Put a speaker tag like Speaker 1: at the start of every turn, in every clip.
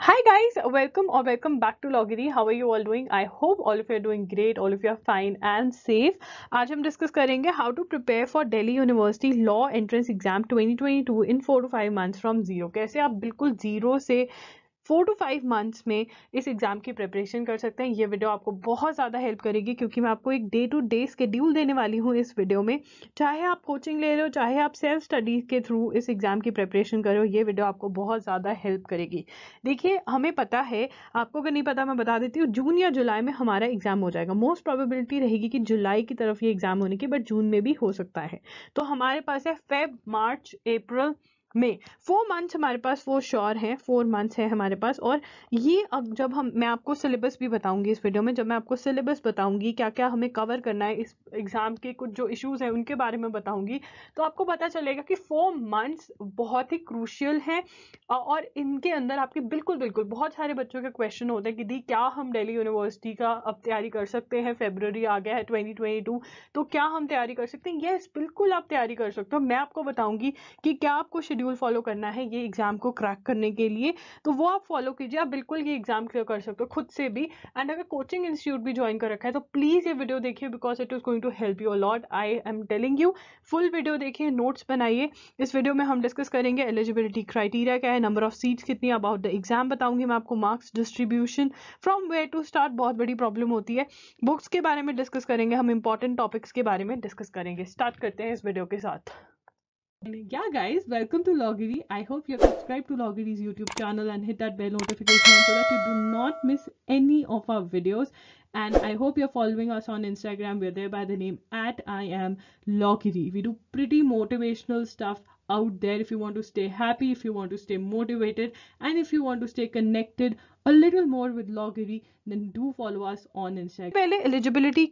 Speaker 1: Hi guys, welcome back to Loggery. How are you all doing? I hope all of you are doing great, all of you are fine and safe. आज हम discuss करेंगे how to prepare for Delhi University Law Entrance Exam 2022 in 4 to 5 months from zero. कैसे आप बिल्कुल zero से 4 to 5 months में इस exam की प्रिपरेशन कर सकते हैं। ये वीडियो आपको बहुत ज़्यादा हेल्प करेगी क्योंकि मैं आपको एक डे टू डे स्केड्यूल देने वाली हूँ इस वीडियो में। चाहे आप कोचिंग ले रहे हो, चाहे आप सेल्फ स्टडी के थ्रू इस एग्जाम की प्रिपरेशन कर रहे हो, ये वीडियो आपको बहुत ज़्यादा हेल्प करेगी। देखिए, हमें पता है, आपको अगर नहीं पता मैं बता देती हूँ, जून या जुलाई में हमारा एग्जाम हो जाएगा। मोस्ट प्रोबेबिलिटी रहेगी कि जुलाई की तरफ ये एग्जाम होने की, बट जून में भी हो सकता है। तो हमारे पास है फेब, मार्च, अप्रैल, में 4 मंथ्स हमारे पास वो श्योर है, 4 मंथ्स है हमारे पास। और ये अब जब मैं आपको सिलेबस भी बताऊंगी इस वीडियो में, जब मैं आपको सिलेबस बताऊंगी क्या क्या हमें कवर करना है, इस एग्जाम के कुछ जो इश्यूज हैं उनके बारे में बताऊंगी, तो आपको पता चलेगा कि 4 मंथ्स बहुत ही क्रूशियल हैं। और इनके अंदर आपके बिल्कुल बिल्कुल बहुत सारे बच्चों के क्वेश्चन होते हैं कि दी क्या हम दिल्ली यूनिवर्सिटी का अब तैयारी कर सकते हैं, फेब्रुअरी आ गया है 2022, तो क्या हम तैयारी कर सकते हैं? यस, बिल्कुल आप तैयारी कर सकते हो। मैं आपको बताऊंगी कि क्या आपको शेड्यूल फॉलो करना है ये एग्जाम को क्रैक करने के लिए, तो वो आप फॉलो कीजिए। आप बिल्कुल ये एग्जाम क्लियर कर सकते हो खुद से भी। एंड अगर कोचिंग इंस्टीट्यूट भी ज्वाइन कर रखा है तो प्लीज ये वीडियो देखिए, because it is going to help you a lot. I am telling you, full video देखिए, नोट्स बनाइए। इस वीडियो में हम डिस्कस करेंगे एलिजिबिलिटी क्राइटेरिया क्या है, नंबर ऑफ सीट्स कितनी, अबाउट द एग्जाम बताऊंगी मैं आपको, marks distribution, from where to start, बहुत बड़ी प्रॉब्लम होती है, बुक्स के बारे में डिस्कस करेंगे, हम इंपॉर्टेंट टॉपिक्स के बारे में डिस्कस करेंगे। स्टार्ट करते हैं इस वीडियो के साथ। Yeah guys, welcome to Loggery. I hope you're subscribed to Loggery's YouTube channel and hit that bell notification so that you do not miss any of our videos. And I hope you're following us on Instagram. We're there by the name @IamLoggery. We do pretty motivational stuff out there if you want to stay happy, if you want to stay motivated, and if you want to stay connected a little more with Loggery, then do follow us on Instagram. पहले eligibility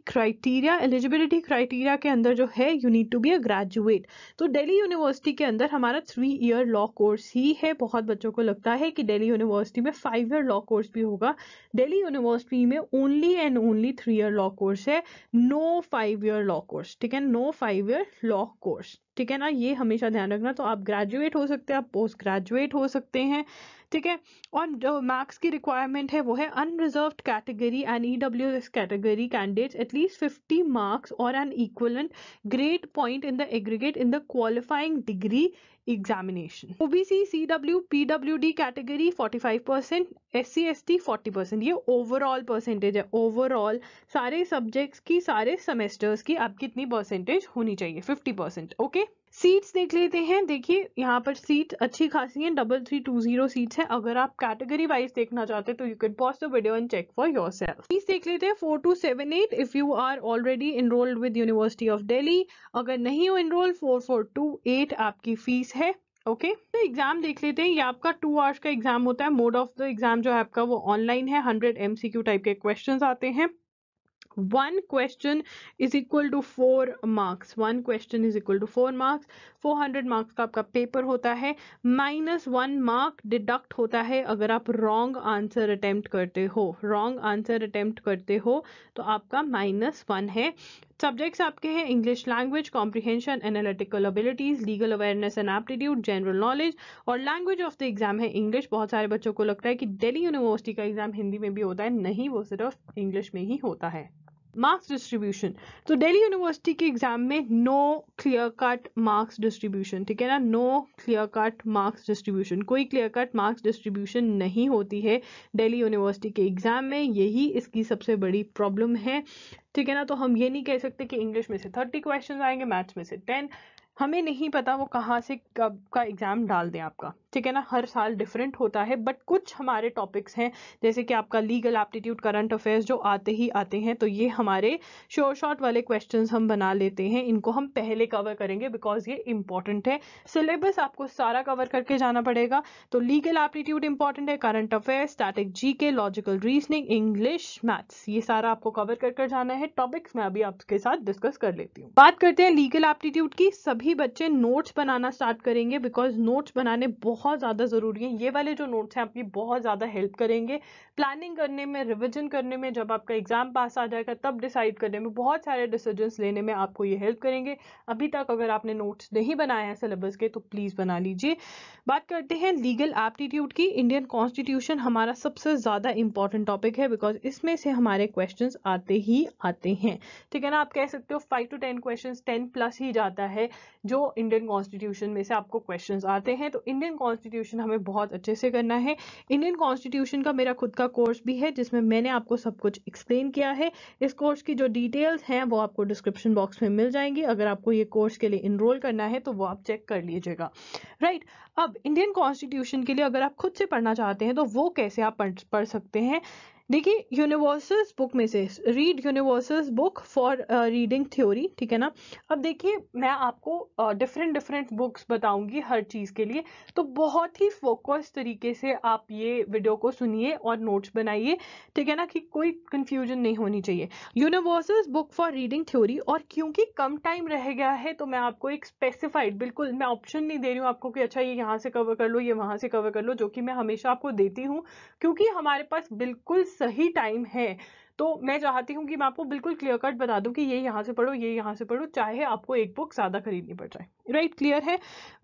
Speaker 1: criteria के अंदर जो है, you need to be a graduate. तो Delhi university के अंदर हमारा 3 year law course ही है। बहुत बच्चों को लगता है कि दिल्ली यूनिवर्सिटी में 5 ईयर लॉ कोर्स भी होगा। दिल्ली यूनिवर्सिटी में only and only 3 year law course है, नो 5 ईयर लॉ कोर्स। ठीक है, नो 5 ईयर लॉ कोर्स, ठीक है ना, ये हमेशा ध्यान रखना। तो आप ग्रेजुएट हो सकते हैं, आप पोस्ट ग्रेजुएट हो सकते हैं, ठीक है। और जो मार्क्स की रिक्वायरमेंट है वो है unreserved category and EWS category candidates at least 50 marks और an equivalent grade point in the aggregate in the qualifying degree examination. OBC, CW, PWD category 45%, SC ST 40%। ये ओवरऑल परसेंटेज है, ओवरऑल सारे subjects की, सारे semesters की आपकी इतनी percentage होनी चाहिए, 50%। ओके, सीट्स देख लेते हैं। देखिए, यहाँ पर सीट अच्छी खासी हैं, 3320 सीट्स हैं। अगर आप कैटेगरी वाइज देखना चाहते हैं तो you can pause the video and check for yourself. Fees देख लेते हैं, 4278 if you are already enrolled with university of Delhi. अगर नहीं हो एनरोल, 4428 आपकी फीस है। ओके, तो एग्जाम देख लेते हैं। ये आपका 2 आवर्स का एग्जाम होता है। मोड ऑफ द एग्जाम जो है आपका वो ऑनलाइन है। 100 MCQ टाइप के क्वेश्चंस आते हैं। 1 question is equal to 4 marks। 1 question is equal to 4 marks। 400 marks का आपका पेपर होता है। -1 मार्क डिडक्ट होता है अगर आप रॉन्ग आंसर अटेम्प्ट करते हो। रॉन्ग आंसर अटेम्प्ट करते हो तो आपका -1 है। सब्जेक्ट्स आपके हैं English language, comprehension, analytical abilities, legal awareness and aptitude, general knowledge. और लैंग्वेज ऑफ द एग्जाम है इंग्लिश। बहुत सारे बच्चों को लगता है कि दिल्ली यूनिवर्सिटी का एग्जाम हिंदी में भी होता है, नहीं, वो सिर्फ इंग्लिश में ही होता है। मार्क्स डिस्ट्रीब्यूशन, तो दिल्ली यूनिवर्सिटी के एग्जाम में no clear cut marks distribution, ठीक है ना, no clear cut marks distribution, कोई क्लियर कट मार्क्स डिस्ट्रीब्यूशन नहीं होती है दिल्ली यूनिवर्सिटी के एग्जाम में। यही इसकी सबसे बड़ी प्रॉब्लम है, ठीक है ना। तो हम ये नहीं कह सकते कि इंग्लिश में से 30 क्वेश्चन आएंगे, मैथ्स में से 10। हमें नहीं पता वो कहाँ से कब का एग्जाम डाल दें आपका, ठीक है ना, हर साल डिफरेंट होता है। बट कुछ हमारे टॉपिक्स हैं जैसे कि आपका लीगल एप्टीट्यूड, करंट अफेयर्स, जो आते ही आते हैं, तो ये हमारे शॉर्ट शॉर्ट वाले क्वेश्चंस हम बना लेते हैं। इनको हम पहले कवर करेंगे बिकॉज ये इंपॉर्टेंट है। सिलेबस आपको सारा कवर करके जाना पड़ेगा। तो लीगल एप्टीट्यूड इंपॉर्टेंट है, current affairs, static GK, logical reasoning, English, maths, ये सारा आपको कवर कर जाना है। टॉपिक्स मैं अभी आपके साथ डिस्कस कर लेती हूँ। बात करते हैं लीगल एप्टीट्यूड की। सभी बच्चे नोट्स बनाना स्टार्ट करेंगे बिकॉज नोट्स बनाने बहुत ज़्यादा ज़रूरी है। ये वाले जो नोट्स हैं आपकी बहुत ज़्यादा हेल्प करेंगे प्लानिंग करने में, रिविजन करने में, जब आपका एग्जाम पास आ जाएगा तब डिसाइड करने में, बहुत सारे डिसीजंस लेने में आपको ये हेल्प करेंगे। अभी तक अगर आपने नोट्स नहीं बनाए हैं सिलेबस के तो प्लीज़ बना लीजिए। बात करते हैं लीगल एप्टीट्यूड की। इंडियन कॉन्स्टिट्यूशन हमारा सबसे ज़्यादा इंपॉर्टेंट टॉपिक है बिकॉज इसमें से हमारे क्वेश्चंस आते ही आते हैं, ठीक है ना। आप कह सकते हो 5 to 10 क्वेश्चंस, 10 प्लस ही जाता है जो इंडियन कॉन्स्टिट्यूशन में से आपको क्वेश्चंस आते हैं। तो इंडियन कॉन्स्टिट्यूशन हमें बहुत अच्छे से करना है। इंडियन कॉन्स्टिट्यूशन का मेरा खुद का कोर्स भी है जिसमें मैंने आपको सब कुछ एक्सप्लेन किया है। इस कोर्स की जो डिटेल्स हैं वो आपको डिस्क्रिप्शन बॉक्स में मिल जाएंगी। अगर आपको ये कोर्स के लिए इनरोल करना है तो वो आप चेक कर लीजिएगा, राइट। अब इंडियन कॉन्स्टिट्यूशन के लिए अगर आप खुद से पढ़ना चाहते हैं तो वो कैसे आप पढ़ सकते हैं। देखिए, यूनिवर्सल्स बुक में से read universals book for reading theory, ठीक है ना। अब देखिए, मैं आपको डिफरेंट बुक्स बताऊंगी हर चीज़ के लिए, तो बहुत ही फोकस तरीके से आप ये वीडियो को सुनिए और नोट्स बनाइए, ठीक है ना, कि कोई कंफ्यूजन नहीं होनी चाहिए। Universals book for reading theory, और क्योंकि कम टाइम रह गया है तो मैं आपको एक स्पेसिफाइड, बिल्कुल मैं ऑप्शन नहीं दे रही हूँ आपको कि अच्छा ये यहाँ से कवर कर लो, ये वहाँ से कवर कर लो, जो कि मैं हमेशा आपको देती हूँ क्योंकि हमारे पास बिल्कुल सही टाइम है। तो मैं चाहती हूँ कि मैं आपको बिल्कुल क्लियर कट बता दूं कि ये यहाँ से पढ़ो, ये यहाँ से पढ़ो, चाहे आपको एक बुक ज़्यादा खरीदनी पड़ जाए, राइट, क्लियर है।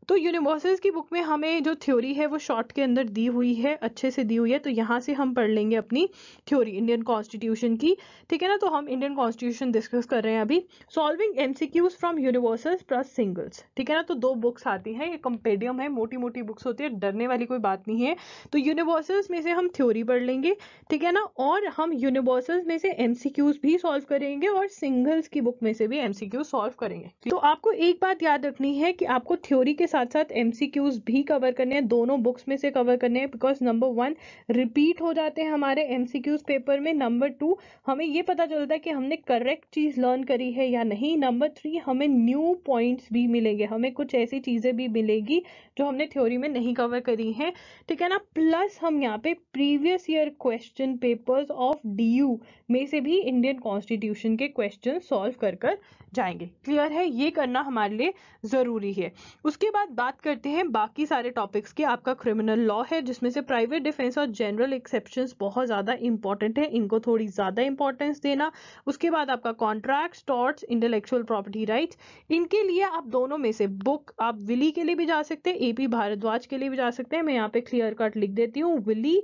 Speaker 1: तो यूनिवर्सल्स की बुक में हमें जो थ्योरी है वो शॉर्ट के अंदर दी हुई है, अच्छे से दी हुई है, तो यहाँ से हम पढ़ लेंगे अपनी थ्योरी इंडियन कॉन्स्टिट्यूशन की, ठीक है ना। तो हम इंडियन कॉन्स्टिट्यूशन डिस्कस कर रहे हैं अभी। Solving MCQs from universals plus singles, ठीक है ना। तो 2 बुक्स आती हैं, ये कंपेडियम है, मोटी मोटी बुक्स होती है, डरने वाली कोई बात नहीं है। तो यूनिवर्सल्स में से हम थ्योरी पढ़ लेंगे, ठीक है ना, और हम यूनिवर्सल्स में से एमसीक्यूज भी सॉल्व करेंगे और सिंगल्स की बुक में से भी एमसीक्यूज सॉल्व करेंगे। तो आपको एक बात याद रखनी है कि आपको थ्योरी के साथ साथ एमसीक्यूज भी कवर करने हैं, दोनों बुक्स में से कवर करने हैं, बिकॉज नंबर 1 रिपीट हो जाते हैं हमारे एमसीक्यूज पेपर में, नंबर 2 हमें ये पता चलता है कि हमने करेक्ट चीज लर्न करी है या नहीं, नंबर 3 हमें न्यू पॉइंट्स भी मिलेंगे, हमें कुछ ऐसी चीजें भी मिलेगी जो हमने थ्योरी में नहीं कवर करी हैं, ठीक है ना। प्लस हम यहाँ पे previous year question papers of DU में से भी इंडियन कॉन्स्टिट्यूशन के क्वेश्चन सॉल्व कर जाएंगे, क्लियर है। ये करना हमारे लिए जरूरी है। उसके बाद बात करते हैं बाकी सारे टॉपिक्स की। आपका क्रिमिनल लॉ है जिसमें से प्राइवेट डिफेंस और जनरल एक्सेप्शंस बहुत ज्यादा इंपॉर्टेंट है, इनको थोड़ी ज्यादा इंपॉर्टेंस देना। उसके बाद आपका contracts, torts, intellectual property rights, इनके लिए आप दोनों में से बुक, आप विली के लिए भी जा सकते हैं, एपी भारद्वाज के लिए भी जा सकते हैं। मैं यहाँ पे क्लियर कट लिख देती हूँ, विली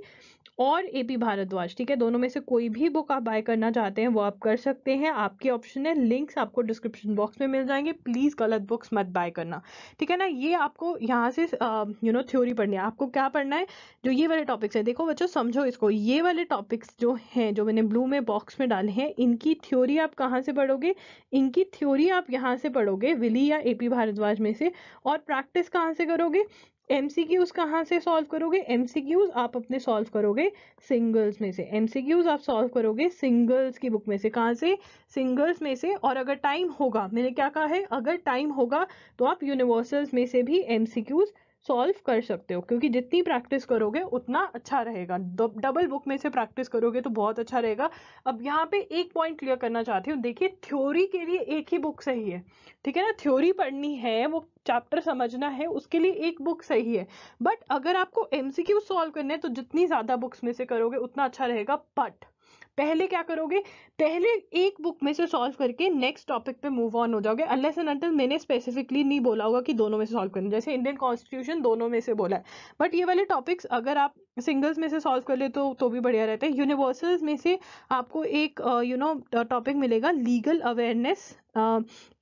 Speaker 1: और एपी भारद्वाज, ठीक है, दोनों में से कोई भी बुक आप बाय करना चाहते हैं वो आप कर सकते हैं, आपकी ऑप्शन है। लिंक्स आपको डिस्क्रिप्शन बॉक्स में मिल जाएंगे, प्लीज गलत बुक्स मत बाय करना, ठीक है ना। ये आपको यहाँ से थ्योरी पढ़नी है। आपको क्या पढ़ना है, जो ये वाले टॉपिक्स है, देखो बच्चों समझो इसको, ये वाले टॉपिक्स जो हैं, जो मैंने ब्लू में बॉक्स में डाले हैं, इनकी थ्योरी आप कहाँ से पढ़ोगे, इनकी थ्योरी आप यहाँ से पढ़ोगे विली या एपी भारद्वाज में से, और प्रैक्टिस कहाँ से करोगे, एमसीक्यूज कहाँ से सॉल्व करोगे, एमसीक्यूज आप अपने सॉल्व करोगे सिंगल्स में से, एमसीक्यूज आप सॉल्व करोगे सिंगल्स की बुक में से, कहाँ से, सिंगल्स में से। और अगर टाइम होगा, मैंने क्या कहा है, अगर टाइम होगा तो आप यूनिवर्सल्स में से भी एमसीक्यूज सॉल्व कर सकते हो, क्योंकि जितनी प्रैक्टिस करोगे उतना अच्छा रहेगा। डबल बुक में से प्रैक्टिस करोगे तो बहुत अच्छा रहेगा। अब यहाँ पे एक पॉइंट क्लियर करना चाहती हूँ, देखिए थ्योरी के लिए एक ही बुक सही है, ठीक है ना, थ्योरी पढ़नी है, वो चैप्टर समझना है, उसके लिए एक बुक सही है। बट अगर आपको एमसीक्यू सॉल्व करने हैं तो जितनी ज्यादा बुक्स में से करोगे उतना अच्छा रहेगा। बट पहले क्या करोगे, पहले एक बुक में से सॉल्व करके नेक्स्ट टॉपिक पे मूव ऑन हो जाओगे, अनलेस एंड अनटिल मैंने स्पेसिफिकली नहीं बोला होगा कि दोनों में से सॉल्व करना, जैसे इंडियन कॉन्स्टिट्यूशन दोनों में से बोला है। बट ये वाले टॉपिक्स अगर आप सिंगल्स में से सॉल्व कर ले तो भी बढ़िया रहता है। यूनिवर्सल्स में से आपको एक टॉपिक मिलेगा legal awareness,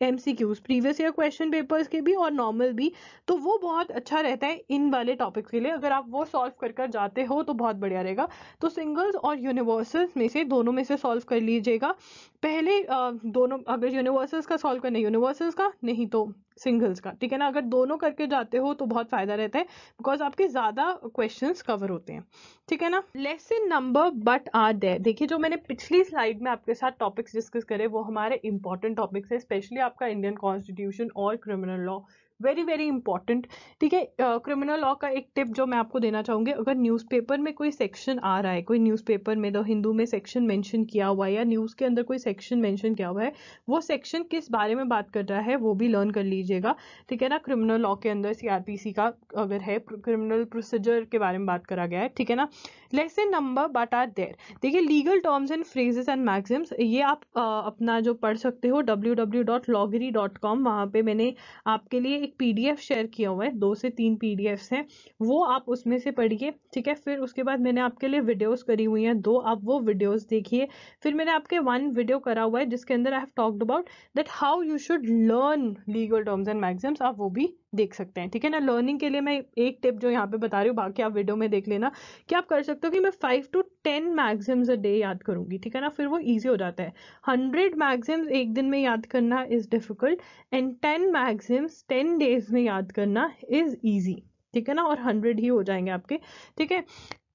Speaker 1: MCQs previous year question papers के भी और नॉर्मल भी, तो वो बहुत अच्छा रहता है इन वाले टॉपिक्स के लिए। अगर आप वो सॉल्व कर जाते हो तो बहुत बढ़िया रहेगा। तो सिंगल्स और यूनिवर्सल्स में से दोनों में से सॉल्व कर लीजिएगा पहले। दोनों, अगर यूनिवर्सल्स का सॉल्व करना है यूनिवर्सल्स का, नहीं तो सिंगल्स का, ठीक है ना। अगर दोनों करके जाते हो तो बहुत फायदा रहता है, बिकॉज आपके ज्यादा क्वेश्चंस कवर होते हैं, ठीक है ना। Lesson number but are there, देखिए जो मैंने पिछली स्लाइड में आपके साथ टॉपिक्स डिस्कस करे वो हमारे इंपॉर्टेंट टॉपिक्स है, स्पेशली आपका इंडियन कॉन्स्टिट्यूशन और criminal law very very important. ठीक है, क्रिमिनल लॉ का एक टिप जो मैं आपको देना चाहूंगी, अगर न्यूज़पेपर में कोई सेक्शन आ रहा है, कोई न्यूज़पेपर में द हिंदू में सेक्शन मेंशन किया हुआ है या न्यूज़ के अंदर कोई सेक्शन मेंशन किया हुआ है, वो सेक्शन किस बारे में बात कर रहा है वो भी लर्न कर लीजिएगा। ठीक है ना, क्रिमिनल लॉ के अंदर सीआरपीसी का अगर है, क्रिमिनल प्रोसीजर के बारे में बात करा गया है। ठीक है ना, lesson number but are there. देखिए, legal terms and phrases and maxims, ये आप अपना जो पढ़ सकते हो www.loggery.com, वहाँ पे मैंने आपके लिए एक पीडीएफ शेयर किया हुआ है, 2 से 3 पीडीएफ्स हैं, वो आप उसमें से पढ़िए। ठीक है, फिर उसके बाद मैंने आपके लिए वीडियोस करी हुई हैं 2, आप वो वीडियोस देखिए। फिर मैंने आपके 1 वीडियो करा हुआ है जिसके अंदर I have talked about that how you should learn legal terms and Maxim's, आप वो भी देख सकते हैं। ठीक है ना, लर्निंग के लिए मैं एक टिप जो यहाँ पे बता रही हूँ, बाकी आप वीडियो में देख लेना, कि आप कर सकते हो कि मैं 5 to 10 मैक्सिम्स अ डे याद करूंगी। ठीक है ना, फिर वो इजी हो जाता है। 100 मैक्सिम्स एक दिन में याद करना is difficult, and 10 Maxim's 10 days में याद करना इज ईजी। ठीक है ना, और 100 ही हो जाएंगे आपके। ठीक है,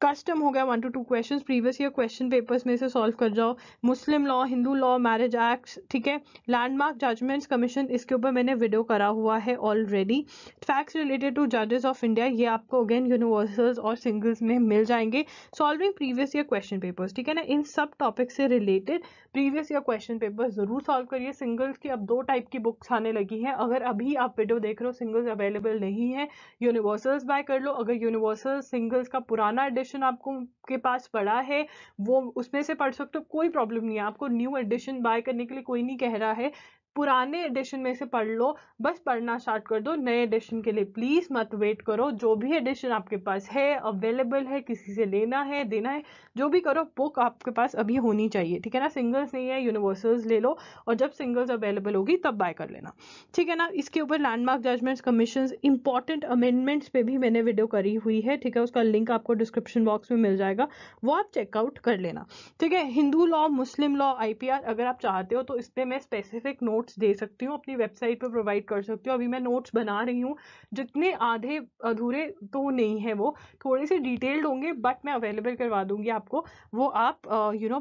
Speaker 1: कस्टम हो गया 1 to 2 questions, previous year question papers में से सॉल्व कर जाओ। मुस्लिम law, Hindu law, marriage act, ठीक है, लैंडमार्क जजमेंट्स कमीशन, इसके ऊपर मैंने वीडियो करा हुआ है ऑलरेडी। फैक्ट्स रिलेटेड टू जजेस ऑफ इंडिया, ये आपको अगेन यूनिवर्सल्स और सिंगल्स में मिल जाएंगे। Solving previous year question papers, ठीक है ना, इन सब टॉपिक से related previous year question paper जरूर सॉल्व करिए। सिंगल्स की अब 2 टाइप की बुक्स आने लगी हैं, अगर अभी आप वीडियो देख रहे हो सिंगल्स अवेलेबल नहीं है, यूनिवर्सल्स बाय कर लो। अगर यूनिवर्सल सिंगल्स का पुराना एडिशन आपको के पास पड़ा है, वो उसमें से पढ़ सकते हो, कोई प्रॉब्लम नहीं है। आपको न्यू एडिशन बाय करने के लिए कोई नहीं कह रहा है, पुराने एडिशन में से पढ़ लो, बस पढ़ना स्टार्ट कर दो। नए एडिशन के लिए प्लीज मत वेट करो। जो भी एडिशन आपके पास है, अवेलेबल है, किसी से लेना है, देना है, जो भी करो, बुक आपके पास अभी होनी चाहिए। ठीक है ना, सिंगल्स नहीं है, यूनिवर्सल्स ले लो, और जब सिंगल्स अवेलेबल होगी तब बाय कर लेना। ठीक है ना, इसके ऊपर landmark judgments commission, important amendments पे भी मैंने वीडियो करी हुई है। ठीक है, उसका लिंक आपको डिस्क्रिप्शन बॉक्स में मिल जाएगा, वो आप चेकआउट कर लेना। ठीक है, हिंदू लॉ, मुस्लिम लॉ, आईपीआर, अगर आप चाहते हो तो इस पे मैं स्पेसिफिक नोट्स दे सकती हूँ, अपनी वेबसाइट पे प्रोवाइड कर सकती हूँ। अभी मैं नोट्स बना रही हूँ, जितने आधे अधूरे तो नहीं है, वो थोड़े से डिटेल्ड होंगे, बट मैं अवेलेबल करवा दूंगी आपको, वो आप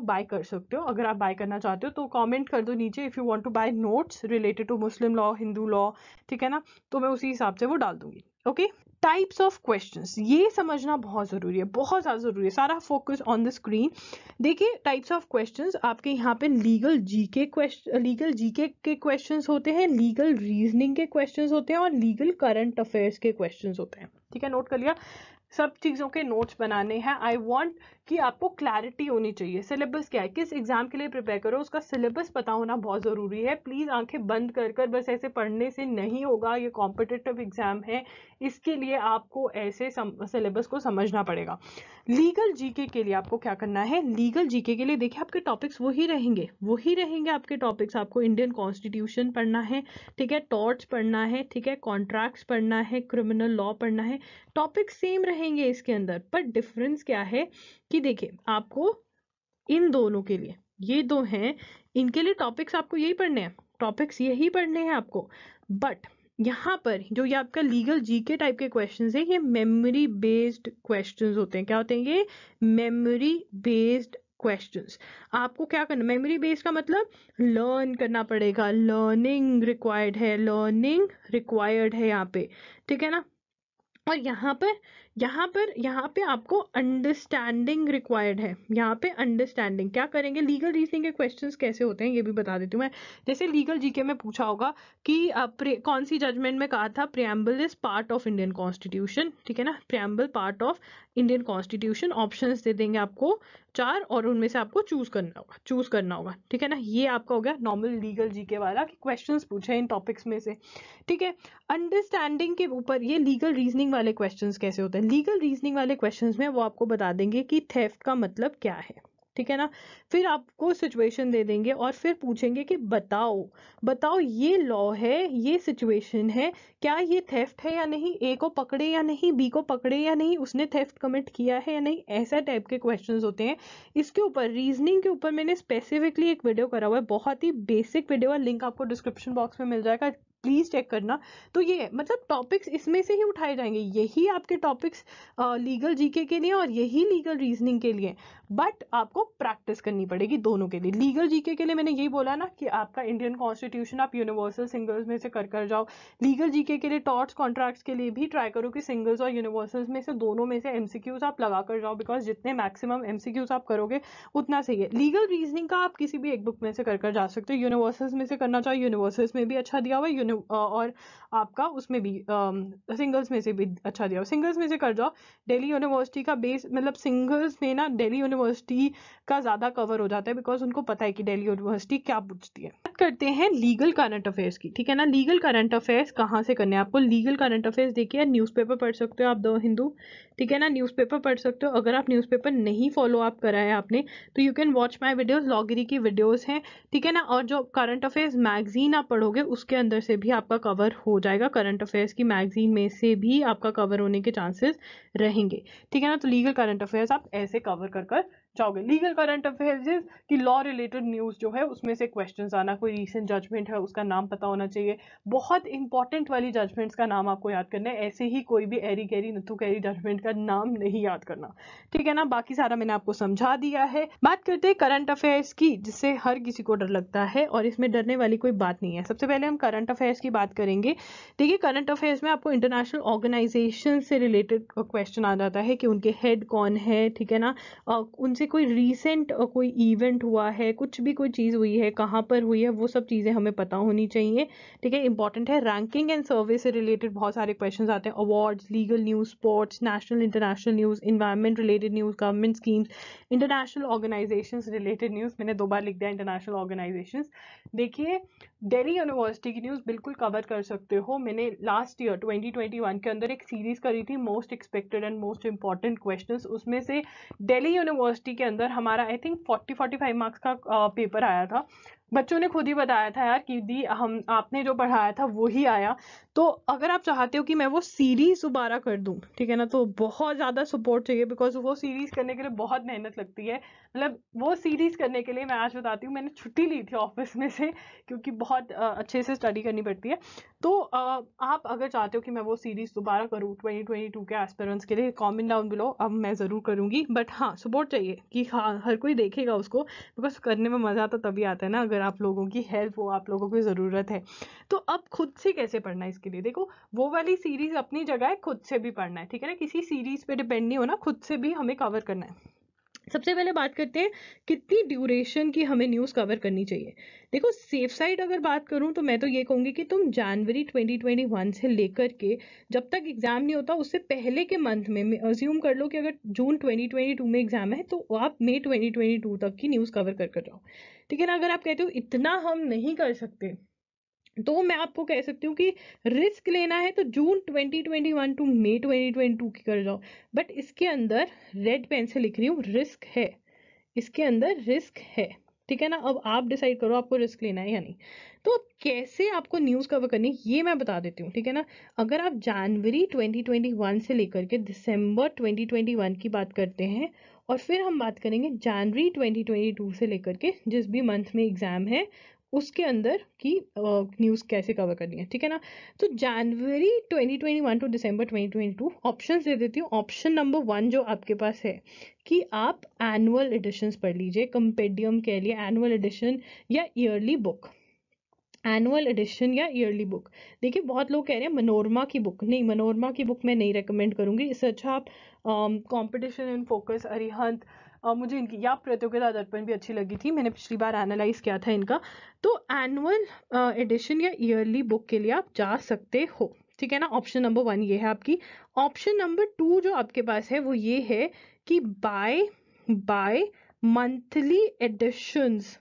Speaker 1: बाय कर सकते हो। अगर आप बाय करना चाहते हो तो कमेंट कर दो नीचे, if you want to buy notes related to Muslim law, Hindu law. ठीक है ना, तो मैं उसी हिसाब से वो डाल दूंगी। ओके, टाइप्स ऑफ क्वेश्चंस, ये समझना बहुत जरूरी है, बहुत ज्यादा जरूरी है। सारा फोकस ऑन द स्क्रीन। देखिए, टाइप्स ऑफ क्वेश्चंस आपके यहाँ पे लीगल जीके के क्वेश्चंस होते हैं, लीगल रीजनिंग के क्वेश्चंस होते हैं, और लीगल करंट अफेयर्स के क्वेश्चंस होते हैं। ठीक है, नोट कर लिया, सब चीजों के नोट्स बनाने हैं। आई वांट कि आपको क्लैरिटी होनी चाहिए, सिलेबस क्या है, किस एग्जाम के लिए प्रिपेयर करो, उसका सिलेबस पता होना बहुत जरूरी है। प्लीज आंखें बंद कर कर बस ऐसे पढ़ने से नहीं होगा, ये कॉम्पिटिटिव एग्जाम है, इसके लिए आपको ऐसे सिलेबस को समझना पड़ेगा। लीगल जीके के लिए आपको क्या करना है, लीगल जीके के लिए देखिए आपके टॉपिक्स वही रहेंगे आपके टॉपिक्स। आपको इंडियन कॉन्स्टिट्यूशन पढ़ना है, ठीक है, टॉर्ट्स पढ़ना है, ठीक है, कॉन्ट्रैक्ट्स पढ़ना है, क्रिमिनल लॉ पढ़ना है, टॉपिक सेम रहेंगे इसके अंदर, पर डिफरेंस क्या है कि देखिए, आपको इन दोनों के लिए, ये 2 हैं, इनके लिए टॉपिक्स आपको यही पढ़ने हैं, टॉपिक्स यही पढ़ने हैं आपको। बट यहाँ पर जो ये आपका लीगल जीके टाइप के क्वेश्चंस है, ये मेमोरी बेस्ड क्वेश्चंस होते हैं। क्या होते हैं ये? Memory based questions. आपको क्या करना, मेमोरी बेस्ड का मतलब लर्न करना पड़ेगा, लर्निंग रिक्वायर्ड है यहाँ पे। ठीक है ना, और यहाँ पे आपको अंडरस्टैंडिंग रिक्वायर्ड है। यहाँ पे अंडरस्टैंडिंग क्या करेंगे, लीगल रीजनिंग के क्वेश्चंस कैसे होते हैं ये भी बता देती हूँ मैं। जैसे लीगल जीके में पूछा होगा कि कौन सी जजमेंट में कहा था preamble is part of Indian constitution. ठीक है ना, preamble part of Indian constitution, options दे देंगे आपको 4, और उनमें से आपको चूज करना होगा। ठीक है ना, ये आपका हो गया नॉर्मल लीगल जीके वाला कि क्वेश्चंस पूछे इन टॉपिक्स में से। ठीक है, अंडरस्टैंडिंग के ऊपर ये लीगल रीजनिंग वाले क्वेश्चंस कैसे होते हैं, लीगल रीजनिंग वाले क्वेश्चंस में वो आपको बता देंगे कि थेफ्ट का मतलब क्या है। ठीक है ना, फिर आपको सिचुएशन दे देंगे और फिर पूछेंगे कि बताओ ये लॉ है, ये सिचुएशन है, क्या ये थेफ्ट है या नहीं, ए को पकड़े या नहीं, बी को पकड़े या नहीं, उसने थेफ्ट कमिट किया है या नहीं, ऐसा टाइप के क्वेश्चंस होते हैं। इसके ऊपर रीजनिंग के ऊपर मैंने स्पेसिफिकली एक वीडियो करा हुआ है, बहुत ही बेसिक वीडियो है, लिंक आपको डिस्क्रिप्शन बॉक्स में मिल जाएगा। प्लीज चेक करना। तो ये मतलब टॉपिक्स इसमें से ही उठाए जाएंगे, यही आपके टॉपिक्स लीगल जीके के लिए और यही लीगल रीजनिंग के लिए, बट आपको प्रैक्टिस करनी पड़ेगी दोनों के लिए। लीगल जीके के लिए मैंने यही बोला ना कि आपका इंडियन कॉन्स्टिट्यूशन आप यूनिवर्सल सिंगल्स में से कर जाओ। लीगल जीके के लिए टॉर्ट्स कॉन्ट्रैक्ट्स के लिए भी ट्राई करो कि सिंगल्स और यूनिवर्सल्स में से दोनों में से एमसीक्यूज आप लगा कर जाओ, बिकॉज जितने मैक्सिमम एमसीक्यूज आप करोगे उतना सही है। लीगल रीजनिंग का आप किसी भी एक बुक में से कर जा सकते हो, यूनिवर्सल्स में से करना चाहो यूनिवर्सल्स में भी अच्छा दिया हुआ है, और आपका उसमें भी सिंगल्स में से भी अच्छा दिया हुआ, सिंगल्स में से कर जाओ। दिल्ली यूनिवर्सिटी का बेस मतलब सिंगल्स में ना दिल्ली यूनिवर्सिटी का ज्यादा कवर हो जाता है, बिकॉज उनको पता है कि दिल्ली यूनिवर्सिटी क्या पूछती है। बात करते हैं लीगल करंट अफेयर्स की, ठीक है ना। लीगल करंट अफेयर्स कहाँ से करने हैं आपको? लीगल करंट अफेयर्स देखिए, न्यूज़पेपर पढ़ सकते हो आप द हिंदू, ठीक है ना, न्यूज़पेपर पढ़ सकते हो। अगर आप न्यूज़पेपर नहीं फॉलो अप करा है आपने तो you can watch my videos, लॉगिरी की वीडियोस हैं, ठीक है ना। और जो करंट अफेयर्स मैगजीन आप पढ़ोगे उसके अंदर से भी आपका कवर हो जाएगा, करंट अफेयर्स की मैगजीन में से भी आपका कवर होने के चांसेस रहेंगे, ठीक है ना। तो लीगल करंट अफेयर्स आप ऐसे कवर कर जाओगे। लीगल करंट अफेयर्स की लॉ रिलेटेड न्यूज जो है उसमें से क्वेश्चंस आना, कोई रीसेंट जजमेंट है उसका नाम पता होना चाहिए, बहुत इंपॉर्टेंट वाली जजमेंट्स का नाम आपको याद करना है, ऐसे ही कोई भी एरी कैरी नथु कैरी जजमेंट का नाम नहीं याद करना, ठीक है ना। बाकी सारा मैंने आपको समझा दिया है। बात करते हैं करंट अफेयर्स की, जिससे हर किसी को डर लगता है और इसमें डरने वाली कोई बात नहीं है। सबसे पहले हम करंट अफेयर्स की बात करेंगे। देखिए करंट अफेयर्स में आपको इंटरनेशनल ऑर्गेनाइजेशन से रिलेटेड क्वेश्चन आ जाता है कि उनके हेड कौन है, ठीक है ना, उनसे कोई रीसेंट कोई इवेंट हुआ है, कुछ भी कोई चीज़ हुई है, कहाँ पर हुई है, वो सब चीज़ें हमें पता होनी चाहिए, ठीक है, इंपॉर्टेंट है। रैंकिंग एंड सर्वे से रिलेटेड बहुत सारे क्वेश्चंस आते हैं, awards, legal news, sports, national international news, environment related news, government schemes, international organisations related news. मैंने 2 बार लिख दिया इंटरनेशनल ऑर्गेनाइजेशंस। देखिए दिल्ली यूनिवर्सिटी की न्यूज़ बिल्कुल कवर कर सकते हो। मैंने लास्ट ईयर 2021 के अंदर एक सीरीज करी थी most expected and most important questions, उसमें से दिल्ली यूनिवर्सिटी के अंदर हमारा आई थिंक 40-45 मार्क्स का पेपर आया था। बच्चों ने खुद ही बताया था यार कि दी हम आपने जो पढ़ाया था वो ही आया। तो अगर आप चाहते हो कि मैं वो सीरीज दोबारा कर दूं, ठीक है ना, तो बहुत ज़्यादा सपोर्ट चाहिए, बिकॉज वो सीरीज करने के लिए बहुत मेहनत लगती है। मतलब वो सीरीज करने के लिए मैं आज बताती हूँ, मैंने छुट्टी ली थी ऑफिस में से क्योंकि बहुत अच्छे से स्टडी करनी पड़ती है। तो आप अगर चाहते हो कि मैं वो सीरीज दोबारा करूँ 2022 के एस्पिरेंट्स के लिए, कमेंट डाउन बिलो, अब मैं ज़रूर करूँगी। बट हाँ सपोर्ट चाहिए कि हाँ हर कोई देखेगा उसको, बिकॉज करने में मज़ा तो तभी आता है ना अगर आप लोगों की हेल्प हो, आप लोगों की ज़रूरत है। तो अब खुद से कैसे पढ़ना है इसके लिए, देखो वो वाली सीरीज अपनी जगह है, खुद से भी पढ़ना है, ठीक है ना, किसी सीरीज पे डिपेंड नहीं होना, खुद से भी हमें कवर करना है। सबसे पहले बात करते हैं कितनी ड्यूरेशन की हमें न्यूज़ कवर करनी चाहिए। देखो सेफ साइड अगर बात करूं तो मैं तो ये कहूंगी कि तुम जनवरी 2021 से लेकर के जब तक एग्जाम नहीं होता उससे पहले के मंथ में अज्यूम कर लो कि अगर जून 2022 में एग्जाम है तो आप मई 2022 तक की न्यूज़ कवर कर जाओ, ठीक है ना। अगर आप कहते हो इतना हम नहीं कर सकते तो मैं आपको कह सकती हूँ कि रिस्क लेना है तो जून 2021 टू मई 2022 की कर जाओ, बट इसके अंदर रेड पेन से लिख रही हूँ रिस्क है, इसके अंदर रिस्क है, ठीक है ना। अब आप डिसाइड करो आपको रिस्क लेना है या नहीं। तो अब कैसे आपको न्यूज़ कवर करनी है ये मैं बता देती हूँ, ठीक है ना। अगर आप जनवरी 2021 से लेकर के दिसंबर 2021 की बात करते हैं और फिर हम बात करेंगे जनवरी 2022 से लेकर के जिस भी मंथ में एग्जाम है उसके अंदर की न्यूज़ कैसे कवर करनी है, ठीक है ना। तो जनवरी 2021 टू दिसंबर 2022 ऑप्शंस दे देती हूँ। ऑप्शन नंबर 1 जो आपके पास है कि आप एनुअल एडिशंस पढ़ लीजिए, कंपेडियम कह लिए, एनुअल एडिशन या ईयरली बुक, एनुअल एडिशन या ईयरली बुक। देखिए बहुत लोग कह रहे हैं मनोरमा की बुक, नहीं मनोरमा की बुक मैं नहीं रेकमेंड करूंगी, इससे अच्छा आप कंपटीशन इन फोकस, अरिहंत, मुझे इनकी या प्रतियोगिता दर्पण भी अच्छी लगी थी, मैंने पिछली बार एनालाइज किया था इनका। तो एनुअल एडिशन या ईयरली बुक के लिए आप जा सकते हो, ठीक है ना। ऑप्शन नंबर 1 ये है आपकी। ऑप्शन नंबर 2 जो आपके पास है वो ये है कि buy monthly editions,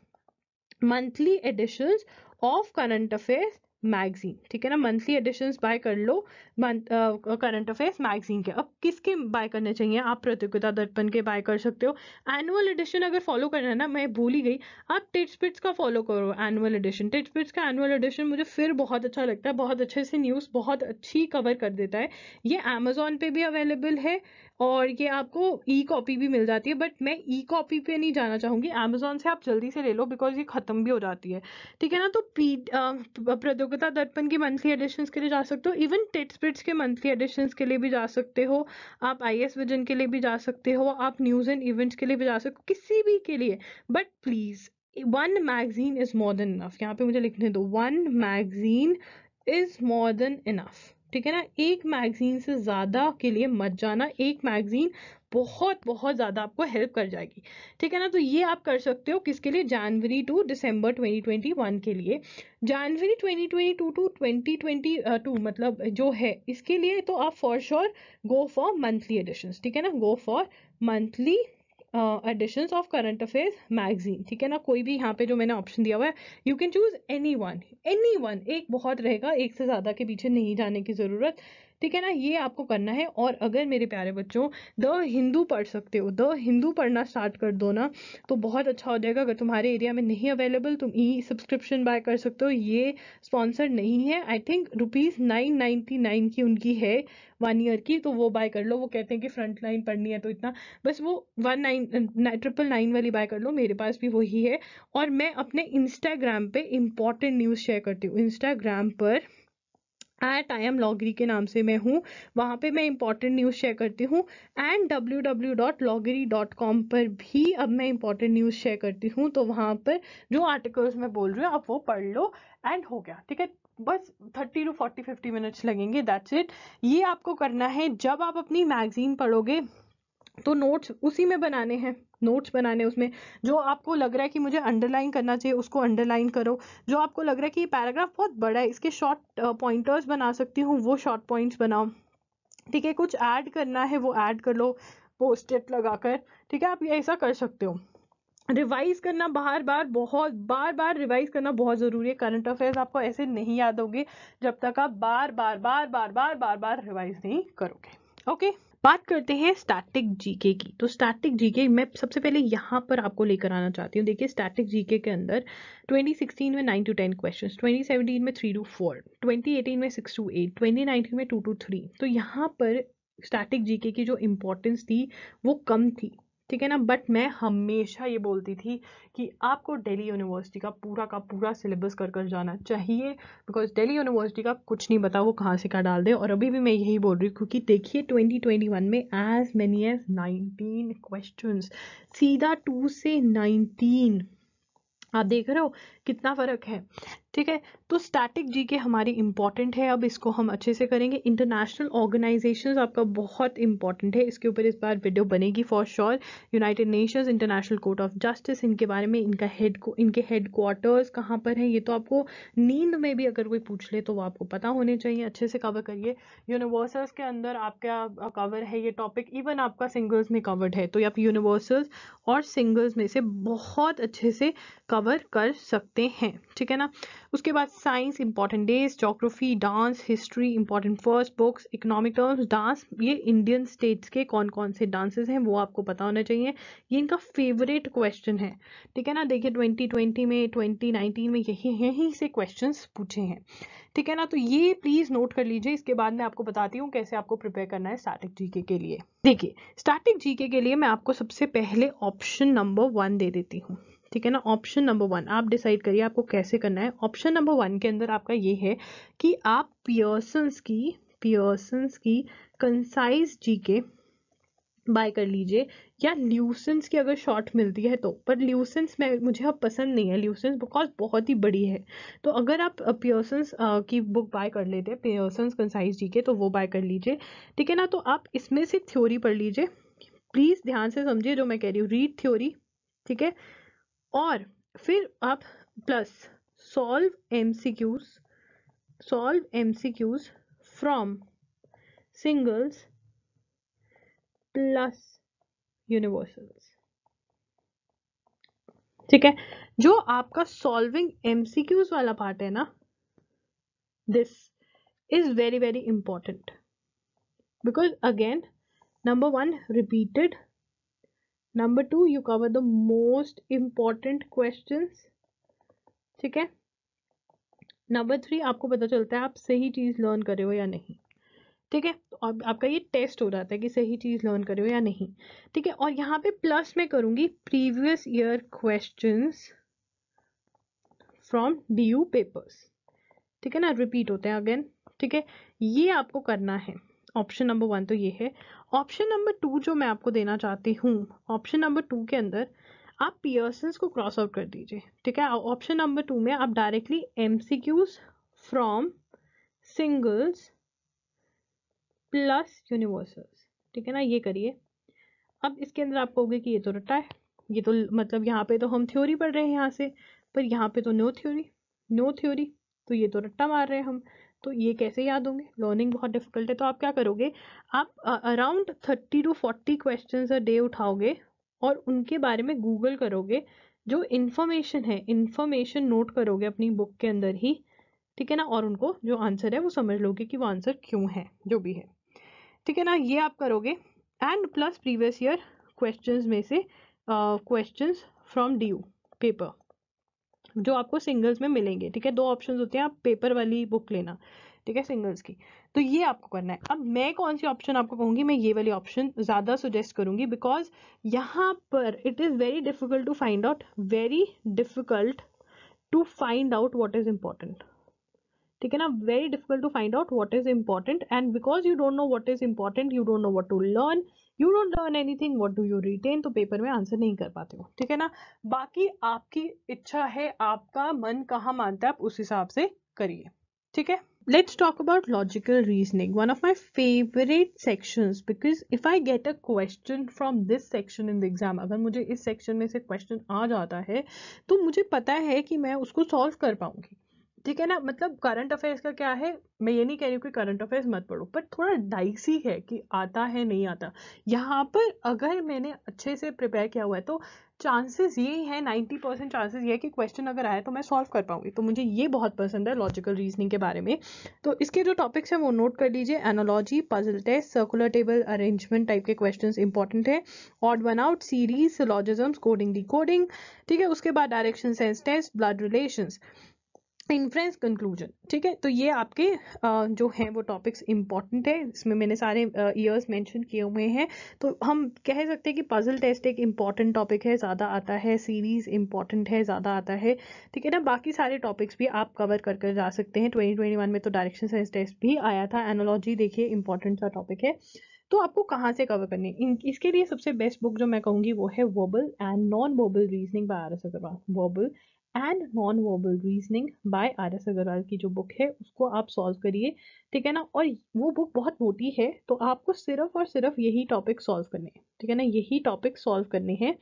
Speaker 1: monthly editions of current affairs magazine, ठीक है ना। मंथली एडिशंस बाय कर लो करंट अफेयर्स मैगजीन के। अब किसके बाय करने चाहिए, आप प्रतियोगिता दर्पण के बाय कर सकते हो। एनुअल एडिशन अगर फॉलो करना है ना, मैं भूल ही गई, आप टिट्सपिट्स का फॉलो करो एनुअल एडिशन। टिट्सपिट्स का एनुअल एडिशन मुझे फिर बहुत अच्छा लगता है, बहुत अच्छे से न्यूज़ बहुत अच्छी कवर कर देता है। ये अमेजोन पे भी अवेलेबल है और ये आपको ई कॉपी भी मिल जाती है, बट मैं ई कॉपी पे नहीं जाना चाहूँगी, अमेजोन से आप जल्दी से ले लो बिकॉज ये ख़त्म भी हो जाती है, ठीक है ना। तो प्रतियोगिता दर्पण की मंथली एडिशंस के लिए जा सकते हो, इवन टिट्स पिट्स के मंथली एडिशंस के लिए भी जा सकते हो, आप IAS विजन के लिए भी जा सकते हो, आप न्यूज़ एंड इवेंट्स के लिए भी जा सकते हो, किसी भी के लिए। But please one magazine is more than enough, यहाँ पे मुझे लिखने दो, one magazine is more than enough, ठीक है ना। एक मैगजीन से ज़्यादा के लिए मत जाना, एक मैगजीन बहुत बहुत ज़्यादा आपको हेल्प कर जाएगी, ठीक है ना। तो ये आप कर सकते हो किसके लिए, जनवरी टू दिसंबर 2021 के लिए। जनवरी 2022 टू 2022 मतलब जो है इसके लिए तो आप for sure go for monthly editions, ठीक है ना, go for monthly editions of current affairs magazine, ठीक है ना। कोई भी यहाँ पे जो मैंने ऑप्शन दिया हुआ है, you can choose any one, एक बहुत रहेगा, एक से ज़्यादा के पीछे नहीं जाने की ज़रूरत, ठीक है ना। ये आपको करना है। और अगर मेरे प्यारे बच्चों द हिंदू पढ़ सकते हो, द हिंदू पढ़ना स्टार्ट कर दो ना तो बहुत अच्छा हो जाएगा। अगर तुम्हारे एरिया में नहीं अवेलेबल, तुम ई सब्सक्रिप्शन बाय कर सकते हो, ये स्पॉन्सर्ड नहीं है, आई थिंक ₹999 की उनकी है 1 ईयर की, तो वो बाय कर लो। वो कहते हैं कि फ्रंट लाइन पढ़नी है तो इतना, बस वो 999 वाली बाय कर लो, मेरे पास भी वही है। और मैं अपने इंस्टाग्राम पे इंपॉर्टेंट न्यूज़ शेयर करती हूँ, इंस्टाग्राम पर @IamLoggery के नाम से मैं हूँ, वहाँ पे मैं इंपॉर्टेंट न्यूज़ शेयर करती हूँ। एंड www.loggery.com पर भी अब मैं इंपॉर्टेंट न्यूज़ शेयर करती हूँ, तो वहाँ पर जो आर्टिकल्स मैं बोल रही हूँ आप वो पढ़ लो, एंड हो गया, ठीक है। बस 30 to 40-50 मिनट्स लगेंगे, दैट्स इट। ये आपको करना है। जब आप अपनी मैगजीन पढ़ोगे तो नोट्स उसी में बनाने हैं, नोट्स बनाने, उसमें जो आपको लग रहा है कि मुझे अंडरलाइन करना चाहिए उसको अंडरलाइन करो, जो आपको लग रहा है कि ये पैराग्राफ बहुत बड़ा है, इसके शॉर्ट पॉइंटर्स बना सकती हूँ, वो शॉर्ट पॉइंट्स बनाओ, ठीक है। कुछ ऐड करना है वो ऐड कर लो पोस्ट इट लगाकर, ठीक है। आप ये ऐसा कर सकते हो। रिवाइज करना बार बार रिवाइज करना बहुत जरूरी है। करंट अफेयर्स आपको ऐसे नहीं याद होंगे जब तक आप बार बार रिवाइज नहीं करोगे, ओके। बात करते हैं स्टैटिक जीके की। तो स्टैटिक जीके मैं सबसे पहले यहाँ पर आपको लेकर आना चाहती हूँ। देखिए स्टैटिक जीके के अंदर 2016 में 9 to 10 क्वेश्चंस, 2017 में 3 to 4, 2018 में 6 to 8, 2019 में 2 to 3। तो यहाँ पर स्टैटिक जीके की जो इम्पोर्टेंस थी वो कम थी, ठीक है ना। बट मैं हमेशा ये बोलती थी कि आपको दिल्ली यूनिवर्सिटी का पूरा सिलेबस कर कर जाना चाहिए, बिकॉज दिल्ली यूनिवर्सिटी का कुछ नहीं पता वो कहाँ से क्या डाल दे। और अभी भी मैं यही बोल रही हूँ, क्योंकि देखिए 2021 में एज मेनी एज 19 क्वेश्चंस, सीधा 2 से 19, आप देख रहे हो कितना फर्क है, ठीक है। तो स्टैटिक जीके हमारी इंपॉर्टेंट है, अब इसको हम अच्छे से करेंगे। इंटरनेशनल ऑर्गेनाइजेशंस आपका बहुत इंपॉर्टेंट है, इसके ऊपर इस बार वीडियो बनेगी for sure. United Nations, international court of justice, इनके बारे में, इनके हेड क्वार्टर्स कहाँ पर है, ये तो आपको नींद में भी अगर कोई पूछ ले तो वो आपको पता होने चाहिए, अच्छे से कवर करिए। यूनिवर्सल्स के अंदर आपका कवर है ये टॉपिक, इवन आपका सिंगल्स में कवर्ड है, तो आप यूनिवर्सल्स और सिंगल्स में से बहुत अच्छे से कवर कर सकते हैं, ठीक है ना। उसके बाद science important days, geography, dance, history important first books, economic terms, dance, ये इंडियन स्टेट्स के कौन कौन से डांसेस हैं वो आपको पता होना चाहिए, ये इनका फेवरेट क्वेश्चन है, ठीक है ना। देखिए 2020 में, 2019 में यही से क्वेश्चंस पूछे हैं, ठीक है ना। तो ये प्लीज नोट कर लीजिए। इसके बाद मैं आपको बताती हूँ कैसे आपको प्रिपेयर करना है स्टैटिक जीके के लिए। देखिए स्टैटिक जीके के लिए मैं आपको सबसे पहले ऑप्शन नंबर 1 दे देती हूँ, ठीक है ना। ऑप्शन नंबर 1 आप डिसाइड करिए आपको कैसे करना है। ऑप्शन नंबर 1 के अंदर आपका ये है कि आप पियर्सन्स की कंसाइज जीके बाय कर लीजिए, या ल्यूसेंस की अगर शॉर्ट मिलती है तो, पर ल्यूसेंस में मुझे अब पसंद नहीं है, ल्यूसेंस बिकॉज बहुत ही बड़ी है। तो अगर आप पियर्सन्स की बुक बाय कर लेते हैं, पियर्सन्स कंसाइज जीके, तो वो बाय कर लीजिए, ठीक है ना। तो आप इसमें से थ्योरी पढ़ लीजिए, प्लीज ध्यान से समझिए जो मैं कह रही हूँ, रीड थ्योरी, ठीक है। और फिर आप plus solve MCQs from singles plus universals, ठीक है। जो आपका सॉल्विंग एमसीक्यूज वाला पार्ट है ना, this is very very important, because again number 1 repeated, number 2 you cover the most important questions, ठीक है। नंबर 3 आपको पता चलता है आप सही चीज लर्न कर रहे हो या नहीं, ठीक है, तो अब आपका ये टेस्ट हो जाता है कि सही चीज लर्न करे हो या नहीं। ठीक है, और यहाँ पे प्लस में करूंगी previous year questions from DU papers. ठीक है ना, रिपीट होते हैं अगेन। ठीक है, ये आपको करना है। ऑप्शन नंबर 1 तो ये है। ऑप्शन नंबर 2 जो मैं आपको देना चाहती हूँ, ऑप्शन नंबर 2 के अंदर आप पियर्सन्स को क्रॉस आउट कर दीजिए। ठीक है, ऑप्शन नंबर 2 में आप directly MCQs from singles plus universals, ठीक है ना, ये करिए। अब इसके अंदर आप कहोगे कि ये तो रट्टा है, ये तो मतलब यहाँ पे तो हम थ्योरी पढ़ रहे हैं यहाँ से, पर यहाँ पे तो नो थ्योरी, नो थ्योरी, तो ये तो रट्टा मार रहे हैं हम, तो ये कैसे याद होंगे, लर्निंग बहुत डिफिकल्ट है। तो आप क्या करोगे, आप around 30 to 40 question a day उठाओगे और उनके बारे में गूगल करोगे, जो इन्फॉर्मेशन है इन्फॉर्मेशन नोट करोगे अपनी बुक के अंदर ही। ठीक है ना, और उनको जो आंसर है वो समझ लोगे कि वो आंसर क्यों है, जो भी है। ठीक है ना, ये आप करोगे। And plus previous year questions में से क्वेश्चंस फ्रॉम DU पेपर जो आपको सिंगल्स में मिलेंगे। ठीक है, 2 ऑप्शंस होते हैं, आप पेपर वाली बुक लेना। ठीक है, सिंगल्स की, तो ये आपको करना है। अब मैं कौन सी ऑप्शन आपको कहूंगी, मैं ये वाली ऑप्शन ज्यादा सजेस्ट करूंगी, बिकॉज यहाँ पर it is very difficult to find out, very difficult to find out what is important. ठीक है ना, very difficult to find out what is important, and because you don't know what is important, you don't know what to learn, you don't learn anything, what do you retain, तो paper में answer नहीं कर पाते हो। ठीक है ना, बाकी आपकी इच्छा है, आपका मन कहाँ मानता है, आप उस हिसाब से करिए। ठीक है, let's talk about logical reasoning, one of my favorite sections, because if I get a question from this section in the exam, अगर मुझे इस सेक्शन में से क्वेश्चन आ जाता है तो मुझे पता है कि मैं उसको सॉल्व कर पाऊंगी। ठीक है ना, मतलब करंट अफेयर्स का क्या है, मैं ये नहीं कह रही हूँ कि करंट अफेयर्स मत पढ़ो, पर थोड़ा डाइसी है कि आता है नहीं आता। यहाँ पर अगर मैंने अच्छे से प्रिपेयर किया हुआ है तो चांसेस ये हैं, 90% चांसेस ये है कि क्वेश्चन अगर आए तो मैं सॉल्व कर पाऊंगी। तो मुझे ये बहुत पसंद है लॉजिकल रीजनिंग के बारे में। तो इसके जो टॉपिक्स हैं वो नोट कर लीजिए, analogy, puzzle test, circular table arrangement type के क्वेश्चंस इंपॉर्टेंट है, odd one out, series, syllogisms, coding, decoding. ठीक है, उसके बाद direction sense test, blood relations, inference, conclusion. ठीक है, तो ये आपके जो हैं वो टॉपिक्स इंपॉर्टेंट है, इसमें मैंने सारे ईयर्स मेंशन किए हुए हैं। तो हम कह सकते हैं कि पजल टेस्ट एक इंपॉर्टेंट टॉपिक है, ज़्यादा आता है, सीरीज इंपॉर्टेंट है, ज़्यादा आता है। ठीक है ना, बाकी सारे टॉपिक्स भी आप कवर कर कर जा सकते हैं। 2021 में तो डायरेक्शन सेंस टेस्ट भी आया था, एनालॉजी देखिए इंपॉर्टेंट सा टॉपिक है। तो आपको कहाँ से कवर करनी है, इसके लिए सबसे बेस्ट बुक जो मैं कहूँगी वो है verbal and non verbal reasoning by RS Agarwal. Verbal and non verbal reasoning by RS Agarwal की जो बुक है उसको आप सॉल्व करिए। ठीक है ना, और वो बुक बहुत मोटी है, तो आपको सिर्फ और सिर्फ यही टॉपिक सॉल्व करने हैं। ठीक है ना, यही टॉपिक सॉल्व करने हैं।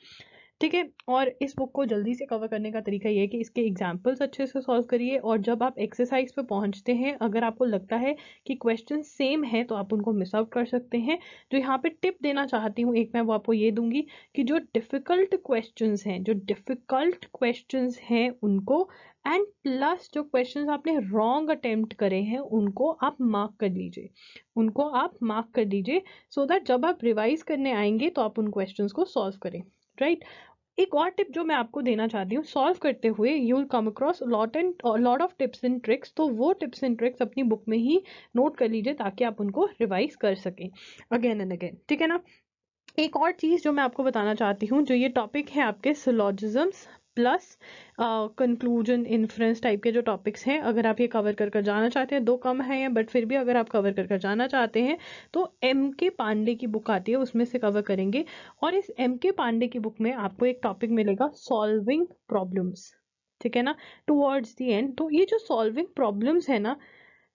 Speaker 1: ठीक है, और इस बुक को जल्दी से कवर करने का तरीका ये है कि इसके एग्जाम्पल्स अच्छे से सॉल्व करिए, और जब आप एक्सरसाइज पे पहुंचते हैं अगर आपको लगता है कि क्वेश्चन सेम है तो आप उनको मिस आउट कर सकते हैं। जो यहाँ पे टिप देना चाहती हूँ एक, मैं वो आपको ये दूंगी कि जो डिफिकल्ट क्वेश्चंस हैं, जो डिफिकल्ट क्वेश्चंस हैं उनको, एंड प्लस जो क्वेश्चंस आपने रॉन्ग अटेम्प्ट करे हैं उनको आप मार्क कर लीजिए, उनको आप मार्क कर लीजिए, सो दैट जब आप रिवाइज करने आएंगे तो आप उन क्वेश्चंस को सॉल्व करें। राइट, एक और टिप जो मैं आपको देना चाहती हूँ, सॉल्व करते हुए you will come across lot of tips and tricks, तो वो टिप्स एंड ट्रिक्स अपनी बुक में ही नोट कर लीजिए ताकि आप उनको रिवाइज कर सकें अगेन एंड अगेन। ठीक है ना, एक और चीज़ जो मैं आपको बताना चाहती हूँ, जो ये टॉपिक है आपके सिलॉजिज्म्स प्लस कंक्लूजन, इन्फ्रेंस टाइप के जो टॉपिक्स हैं, अगर आप ये कवर कर कर जाना चाहते हैं, 2 कम हैं बट फिर भी अगर आप कवर कर कर जाना चाहते हैं तो MK पांडे की बुक आती है उसमें से कवर करेंगे। और इस MK पांडे की बुक में आपको एक टॉपिक मिलेगा, सॉल्विंग प्रॉब्लम्स। ठीक है ना, टुवर्ड्स दी एंड। तो ये जो सॉल्विंग प्रॉब्लम्स है ना,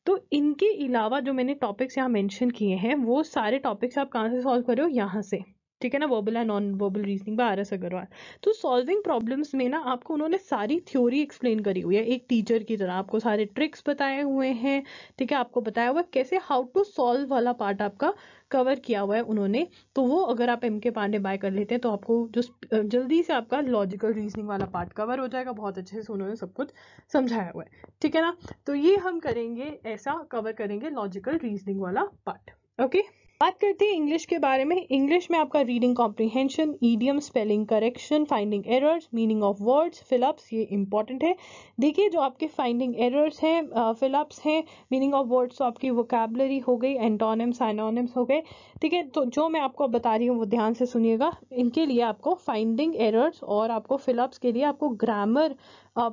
Speaker 1: तो इनके अलावा जो मैंने टॉपिक्स यहाँ मेंशन किए हैं वो सारे टॉपिक्स आप कहाँ से सॉल्व कर रहे हो, यहाँ से। ठीक है ना, verbal and non verbal reasoning by RS Agarwal. तो सॉल्विंग प्रॉब्लम्स में ना आपको उन्होंने सारी थ्योरी एक्सप्लेन करी हुई है, एक टीचर की तरह आपको सारे ट्रिक्स बताए हुए हैं। ठीक है, आपको बताया हुआ है कैसे हाउ टू सॉल्व वाला पार्ट आपका कवर किया हुआ है उन्होंने। तो वो अगर आप MK पांडे बाय कर लेते हैं तो आपको जो जल्दी से आपका लॉजिकल रीजनिंग वाला पार्ट कवर हो जाएगा, बहुत अच्छे से उन्होंने सब कुछ समझाया हुआ है। ठीक है ना, तो ये हम करेंगे, ऐसा कवर करेंगे लॉजिकल रीजनिंग वाला पार्ट। ओके, बात करते हैं इंग्लिश के बारे में। इंग्लिश में आपका reading comprehension, idiom, spelling correction, finding errors, meaning of words, fill-ups, ये इंपॉर्टेंट है। देखिए जो आपके फाइंडिंग एरर्स हैं, फिलअप्स हैं, मीनिंग ऑफ वर्ड्स तो आपकी वोकैबुलरी हो गई, एंटोनिम्स साइनोनिम्स हो गए, ठीक है। तो जो मैं आपको बता रही हूँ वो ध्यान से सुनिएगा। इनके लिए आपको फाइंडिंग एरर्स और आपको फिलअप्स के लिए आपको ग्रामर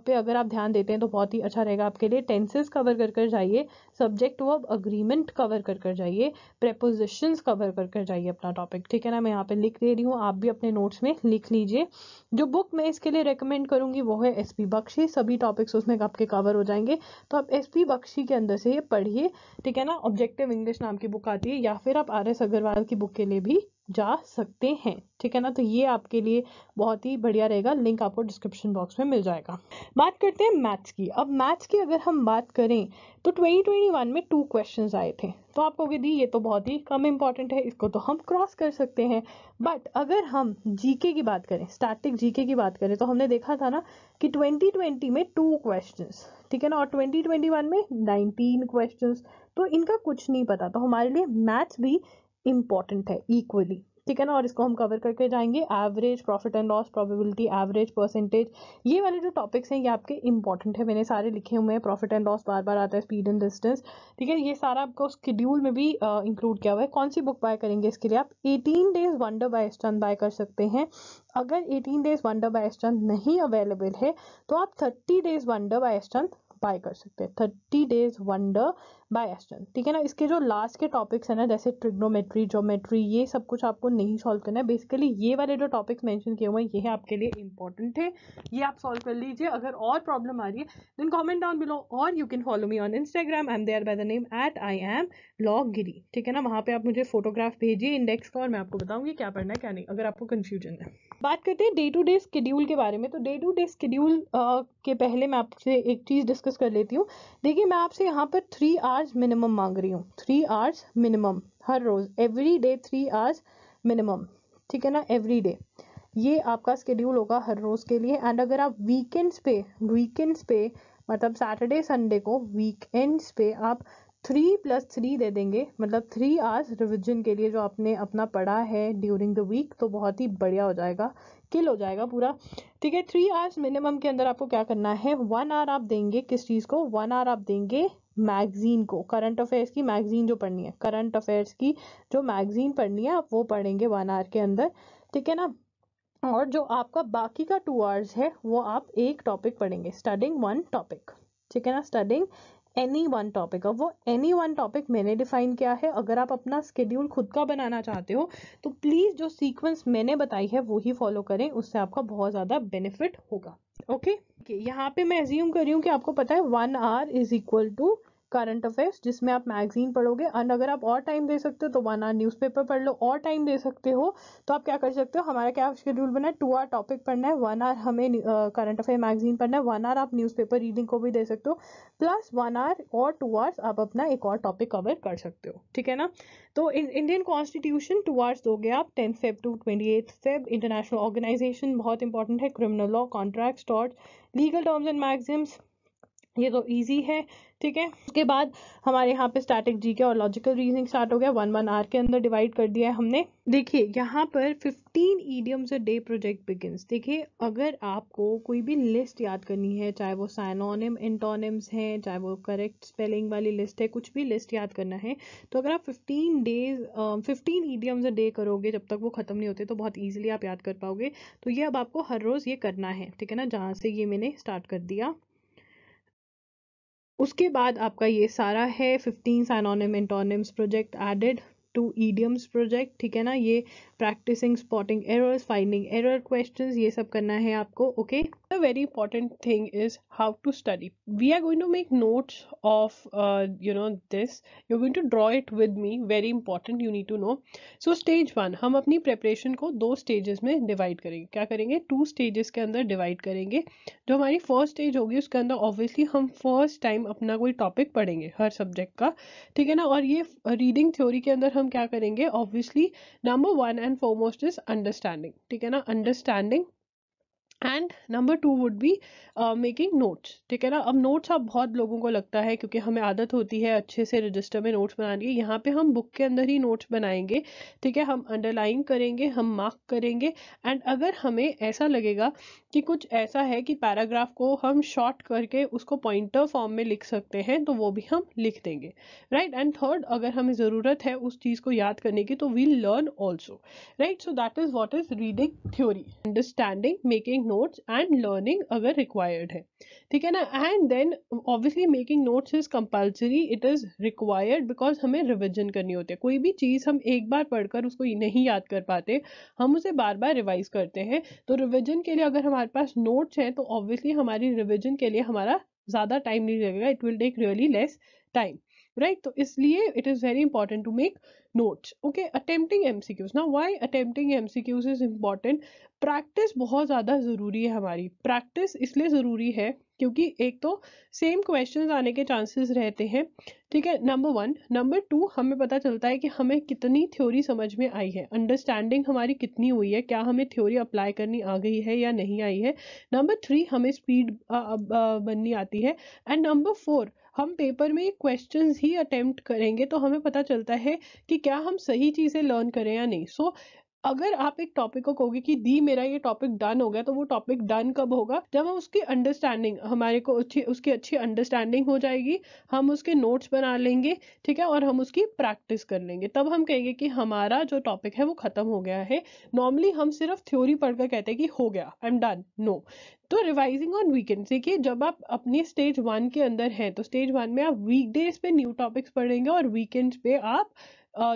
Speaker 1: पे अगर आप ध्यान देते हैं तो बहुत ही अच्छा रहेगा आपके लिए। टेंसेस कवर कर कर जाइए, सब्जेक्ट वर्ब अग्रीमेंट कवर कर कर जाइए, प्रेपोजिशंस कवर कर कर जाइए अपना टॉपिक, ठीक है ना। मैं यहाँ पे लिख दे रही हूँ, आप भी अपने नोट्स में लिख लीजिए। जो बुक मैं इसके लिए रेकमेंड करूंगी वो है एसपी बख्शी, सभी टॉपिक्स उसमें आपके कवर हो जाएंगे। तो आप एसपी बख्शी के अंदर से ये पढ़िए, ठीक है ना। ऑब्जेक्टिव इंग्लिश नाम की बुक आती है, या फिर आप आर एस अग्रवाल की बुक के लिए भी जा सकते हैं, ठीक है ना। तो ये आपके लिए बहुत ही बढ़िया रहेगा, लिंक आपको डिस्क्रिप्शन बॉक्स में मिल जाएगा। बात करते हैं मैथ्स की। अब मैथ्स की अगर हम बात करें तो 2021 में 2 क्वेश्चंस आए थे, तो आप कहोगे दी ये तो बहुत ही कम इंपॉर्टेंट है, इसको तो हम क्रॉस कर सकते हैं। बट अगर हम जीके की बात करें, स्टैटिक जीके की बात करें, तो हमने देखा था ना कि 2020 में 2 क्वेश्चंस, ठीक है ना, और 2021 में 19 क्वेश्चंस। तो इनका कुछ नहीं पता, तो हमारे लिए मैथ्स भी इंपॉर्टेंट है इक्वली, ठीक है ना। और इसको हम कवर करके जाएंगे। Average, profit and loss, probability, average, percentage, ये वाले जो टॉपिक्स हैं ये आपके इंपॉर्टेंट है, मैंने सारे लिखे हुए हैं। प्रॉफिट एंड लॉस बार बार आता है, स्पीड एंड डिस्टेंस, ठीक है। ये सारा आपको शेड्यूल में भी इंक्लूड किया हुआ है। कौन सी बुक बाय करेंगे इसके लिए? आप 18 days wonder by Eastern buy कर सकते हैं। अगर 18 डेज वंडर बाय एस्टर्न नहीं अवेलेबल है तो आप 30 days wonder by Eastern buy कर सकते हैं। 30 डेज वंडर बाय एस्टर्न, ठीक है ना। इसके जो लास्ट के टॉपिक्स है ना, जैसे ट्रिग्नोमेट्री, ज्योमेट्री, ये सब कुछ आपको नहीं सॉल्व करना है। बेसिकली ये वाले जो टॉपिक्स मेंशन किए हुए हैं ये है आपके लिए इंपॉर्टेंट है, ये आप सॉल्व कर लीजिए। अगर और प्रॉब्लम आ रही है देन कमेंट डाउन बिलो, और you can follow me on Instagram, I am there by the name @IAMLogGiri, ठीक है ना। वहां पे आप मुझे फोटोग्राफ भेजिए इंडेक्स का, और मैं आपको बताऊंगी क्या पढ़ना है क्या नहीं, अगर आपको कंफ्यूजन है। बात करते हैं डे टू डे शेड्यूल के बारे में। तो डे टू डे शेड्यूल के पहले मैं आपसे एक चीज डिस्कस कर लेती हूँ। देखिए मैं आपसे यहाँ पर 3 आवर्स मिनिमम मांग रही हूँ, 3 आवर्स मिनिमम हर रोज, एवरी डे 3 आवर्स मिनिमम, ठीक है ना, एवरी डे। ये आपका शेड्यूल होगा हर रोज के लिए। एंड अगर आप वीकेंड्स पे मतलब सैटरडे संडे को वीकेंड्स पे आप 3+3 दे देंगे, मतलब 3 आवर्स रिविजन के लिए जो आपने अपना पढ़ा है ड्यूरिंग द वीक, तो बहुत ही बढ़िया हो जाएगा, किल हो जाएगा पूरा, ठीक है। 3 आवर्स मिनिमम के अंदर आपको क्या करना है, 1 आवर आप देंगे किस चीज को, 1 आवर आप देंगे मैगजीन को, करंट अफेयर्स की मैगजीन जो पढ़नी है, करंट अफेयर्स की जो मैगजीन पढ़नी है आप वो पढ़ेंगे 1 आवर के अंदर, ठीक है ना। और जो आपका बाकी का 2 आवर्स है वो आप एक टॉपिक पढ़ेंगे, स्टडिंग 1 टॉपिक, ठीक है ना, स्टडिंग एनी 1 टॉपिक। अब वो एनी 1 टॉपिक मैंने डिफाइन किया है। अगर आप अपना स्केड्यूल खुद का बनाना चाहते हो तो प्लीज जो सीक्वेंस मैंने बताई है वो ही फॉलो करें, उससे आपका बहुत ज्यादा बेनिफिट होगा। ओके, यहाँ पे मैं एज्यूम कर रही हूँ कि आपको पता है 1 hour is equal to current affairs, जिसमें आप मैगजीन पढ़ोगे। एंड अगर आप और टाइम दे सकते हो तो 1 आवर न्यूज़पेपर पढ़ लो, और टाइम दे सकते हो तो आप क्या कर सकते हो, हमारा क्या शेड्यूल बना है, 2 आवर टॉपिक पढ़ना है, 1 आवर हमें करंट अफेयर मैगजीन पढ़ना है, 1 आवर आप न्यूज़पेपर रीडिंग को भी दे सकते हो, प्लस 1 आवर और 2 आवर्स आप अपना एक और टॉपिक कवर कर सकते हो, ठीक है ना। तो इंडियन कॉन्स्टिट्यूशन 2 आवर्स दोगे आप, 10 Feb to 28 Feb. International organisation बहुत इंपॉर्टेंट है, criminal law, contracts, torts, legal terms and maxims, ये तो इजी है, ठीक है। उसके बाद हमारे यहाँ पे स्टैटिक जीके और लॉजिकल रीजनिंग स्टार्ट हो गया, 1 आवर के अंदर डिवाइड कर दिया है हमने। देखिए यहाँ पर 15 idioms a day project begins. देखिए अगर आपको कोई भी लिस्ट याद करनी है, चाहे वो साइनोनिम एंटोनिम्स हैं, चाहे वो करेक्ट स्पेलिंग वाली लिस्ट है, कुछ भी लिस्ट याद करना है, तो अगर आप 15 इडियम्स अ डे करोगे जब तक वो खत्म नहीं होते तो बहुत ईजिली आप याद कर पाओगे। तो ये अब आपको हर रोज ये करना है, ठीक है ना, जहाँ से ये मैंने स्टार्ट कर दिया। उसके बाद आपका ये सारा है 15 synonym antonyms project added to idioms project, ठीक है ना। ये practicing spotting errors, finding error questions, ये सब करना है आपको। Okay, the very important thing is how to study. We are going to make notes of this, you are going to draw it with me, very important, you need to know. So stage 1 हम अपनी preparation को 2 stages में divide करेंगे। क्या करेंगे, 2 stages के अंदर divide करेंगे। जो हमारी फर्स्ट स्टेज होगी उसके अंदर ऑब्वियसली हम फर्स्ट टाइम अपना कोई टॉपिक पढ़ेंगे हर सब्जेक्ट का, ठीक है ना। और ये रीडिंग थ्योरी के अंदर हम क्या करेंगे, obviously number 1 and foremost is understanding, ठीक है ना, understanding and number 2 would be making notes, ठीक है ना। अब नोट्स आप बहुत लोगों को लगता है क्योंकि हमें आदत होती है अच्छे से रजिस्टर में नोट्स बनाने की, यहाँ पे हम बुक के अंदर ही नोट्स बनाएंगे, ठीक है। हम अंडरलाइन करेंगे, हम मार्क करेंगे, एंड अगर हमें ऐसा लगेगा कि कुछ ऐसा है कि पैराग्राफ को हम शॉर्ट करके उसको पॉइंटर फॉर्म में लिख सकते हैं तो वो भी हम लिख देंगे, राइट। एंड थर्ड, अगर हमें ज़रूरत है उस चीज़ को याद करने की तो we'll learn also, right. So that is what is reading theory, understanding, making notes and learning अगर रिक्वायर्ड है, ठीक है ना। And then obviously making notes is compulsory, it is required because हमें रिविजन करनी होती है। कोई भी चीज़ हम एक बार पढ़कर उसको नहीं याद कर पाते, हम उसे बार बार रिवाइज करते हैं। तो रिविजन के लिए अगर हमारे पास नोट्स हैं तो ऑब्वियसली हमारी रिविजन के लिए हमारा ज़्यादा टाइम नहीं लगेगा, it will take really less time, right. तो इसलिए it is very important to make notes. Okay, attempting MCQs. Now why attempting MCQs is important? Practice बहुत ज़्यादा ज़रूरी है। हमारी प्रैक्टिस इसलिए ज़रूरी है क्योंकि एक तो सेम क्वेश्चंस आने के चांसेस रहते हैं, ठीक है, नंबर 1। नंबर 2, हमें पता चलता है कि हमें कितनी थ्योरी समझ में आई है, अंडरस्टैंडिंग हमारी कितनी हुई है, क्या हमें थ्योरी अप्लाई करनी आ गई है या नहीं आई है। नंबर 3, हमें स्पीड बननी आती है। एंड नंबर 4, हम पेपर में क्वेश्चंस ही अटेम्प्ट करेंगे तो हमें पता चलता है कि क्या हम सही चीज़ें लर्न करें या नहीं। सो अगर आप एक टॉपिक को कहोगे कि दी मेरा ये टॉपिक डन हो गया, तो वो टॉपिक डन कब होगा? जब हम उसकी अंडरस्टैंडिंग, हमारे को उसकी अच्छी अंडरस्टैंडिंग हो जाएगी, हम उसके नोट्स बना लेंगे, ठीक है, और हम उसकी प्रैक्टिस कर लेंगे, तब हम कहेंगे कि हमारा जो टॉपिक है वो खत्म हो गया है। नॉर्मली हम सिर्फ थ्योरी पढ़कर कहते हैं कि हो गया, आई एम डन, नो। तो रिवाइजिंग ऑन वीकेंड, देखिए जब आप अपने स्टेज 1 के अंदर हैं तो स्टेज 1 में आप वीकडेज पे न्यू टॉपिक्स पढ़ेंगे और वीकेंड्स पे आप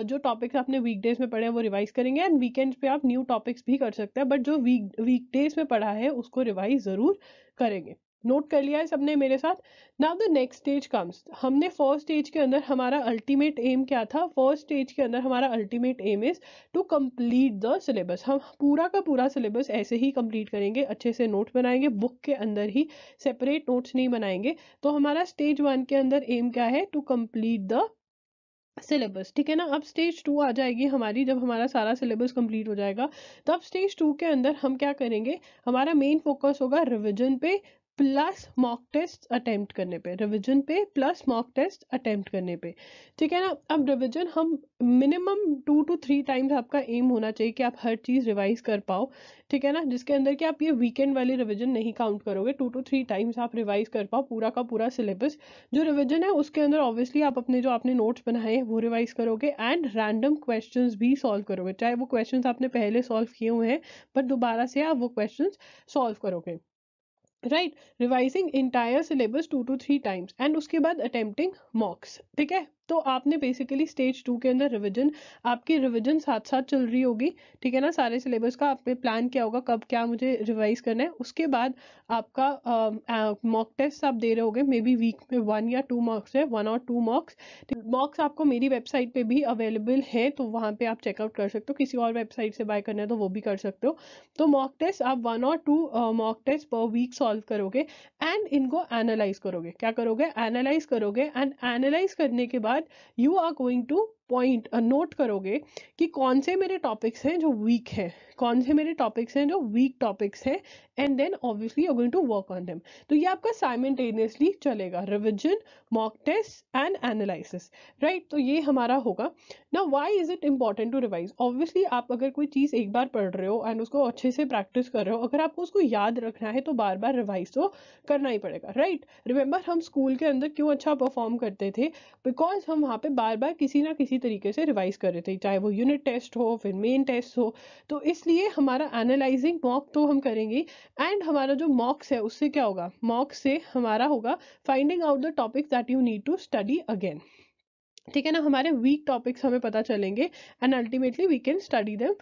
Speaker 1: जो टॉपिक्स आपने वीकडेज में पढ़े हैं वो रिवाइज करेंगे, एंड वीकेंड्स पे आप न्यू टॉपिक्स भी कर सकते हैं, बट जो वीकडेज में पढ़ा है उसको रिवाइज जरूर करेंगे। नोट कर लिया है सबने मेरे साथ? Now the next stage comes. हमने फर्स्ट स्टेज के अंदर हमारा अल्टीमेट एम क्या था? फर्स्ट स्टेज के अंदर हमारा ultimate aim is to complete the syllabus. हम पूरा का पूरा सिलेबस ऐसे ही कंप्लीट करेंगे, अच्छे से नोट्स बनाएंगे, बुक के अंदर ही, सेपरेट नोट्स नहीं बनाएंगे। तो हमारा स्टेज 1 के अंदर एम क्या है? टू कंप्लीट द सिलेबस, ठीक है ना। अब स्टेज 2 आ जाएगी हमारी, जब हमारा सारा सिलेबस कंप्लीट हो जाएगा तब स्टेज 2 के अंदर हम क्या करेंगे? हमारा मेन फोकस होगा रिवीजन पे प्लस मॉक टेस्ट अटेम्प्ट करने पे, रिवीजन पे प्लस मॉक टेस्ट अटेम्प्ट करने पे, ठीक है ना। अब रिवीजन हम मिनिमम 2 to 3 टाइम्स आपका एम होना चाहिए कि आप हर चीज़ रिवाइज कर पाओ, ठीक है ना, जिसके अंदर कि आप ये वीकेंड वाली रिवीजन नहीं काउंट करोगे। 2 to 3 टाइम्स आप रिवाइज कर पाओ पूरा का पूरा सिलेबस। जो रिवीजन है उसके अंदर ऑब्वियसली आप अपने जो आपने नोट्स बनाए हैं वो रिवाइज करोगे, एंड रैंडम क्वेश्चंस भी सॉल्व करोगे, चाहे वो क्वेश्चंस आपने पहले सॉल्व किए हुए हैं पर दोबारा से आप वो क्वेश्चंस सॉल्व करोगे, right. Revising entire syllabus 2 to 3 times, and उसके बाद अटेम्प्टिंग मॉक्स, ठीक है। तो आपने बेसिकली स्टेज 2 के अंदर रिवीजन, आपकी रिवीजन साथ साथ चल रही होगी, ठीक है ना। सारे सिलेबस का आपने प्लान किया होगा कब क्या मुझे रिवाइज करना है। उसके बाद आपका मॉक टेस्ट आप दे रहे होगे, मे बी वीक में 1 या 2 मॉक्स है, 1 or 2 मॉक्स। मॉक्स आपको मेरी वेबसाइट पे भी अवेलेबल है, तो वहाँ पे आप चेकआउट कर सकते हो, किसी और वेबसाइट से बाय करना है तो वो भी कर सकते हो। तो मॉक टेस्ट आप 1 or 2 मॉक टेस्ट पर वीक सॉल्व करोगे, एंड इनको एनालाइज करोगे। क्या करोगे? एनालाइज करोगे, एंड एनालाइज करने के बाद you are going to point note करोगे कि कौन से मेरे टॉपिक्स हैं जो वीक हैं, कौन से मेरे टॉपिक्स हैं जो वीक टॉपिक्स हैं, and then obviously you are going to work on them. तो ये आपका साइमल्टेनियसली चलेगा, revision, mock test and analysis, right. तो ये हमारा होगा। ना why is it important to revise? Obviously आप अगर कोई चीज़ एक बार पढ़ रहे हो एंड उसको अच्छे से प्रैक्टिस कर रहे हो, अगर आपको उसको याद रखना है तो बार बार रिवाइज तो करना ही पड़ेगा, राइट। रिमेंबर हम स्कूल के अंदर क्यों अच्छा परफॉर्म करते थे? बिकॉज हम वहाँ पे बार बार किसी ना किसी तरीके से रिवाइज कर रहे थे, चाहे वो यूनिट टेस्ट हो फिर मेन टेस्ट हो। तो इसलिए हमारा एनालाइजिंग मॉक तो हम करेंगे, एंड हमारा जो मॉक्स है उससे क्या होगा? मॉक्स से हमारा होगा finding out the topics that you need to study again, ठीक है ना। हमारे वीक टॉपिक्स हमें पता चलेंगे, and ultimately we can study them,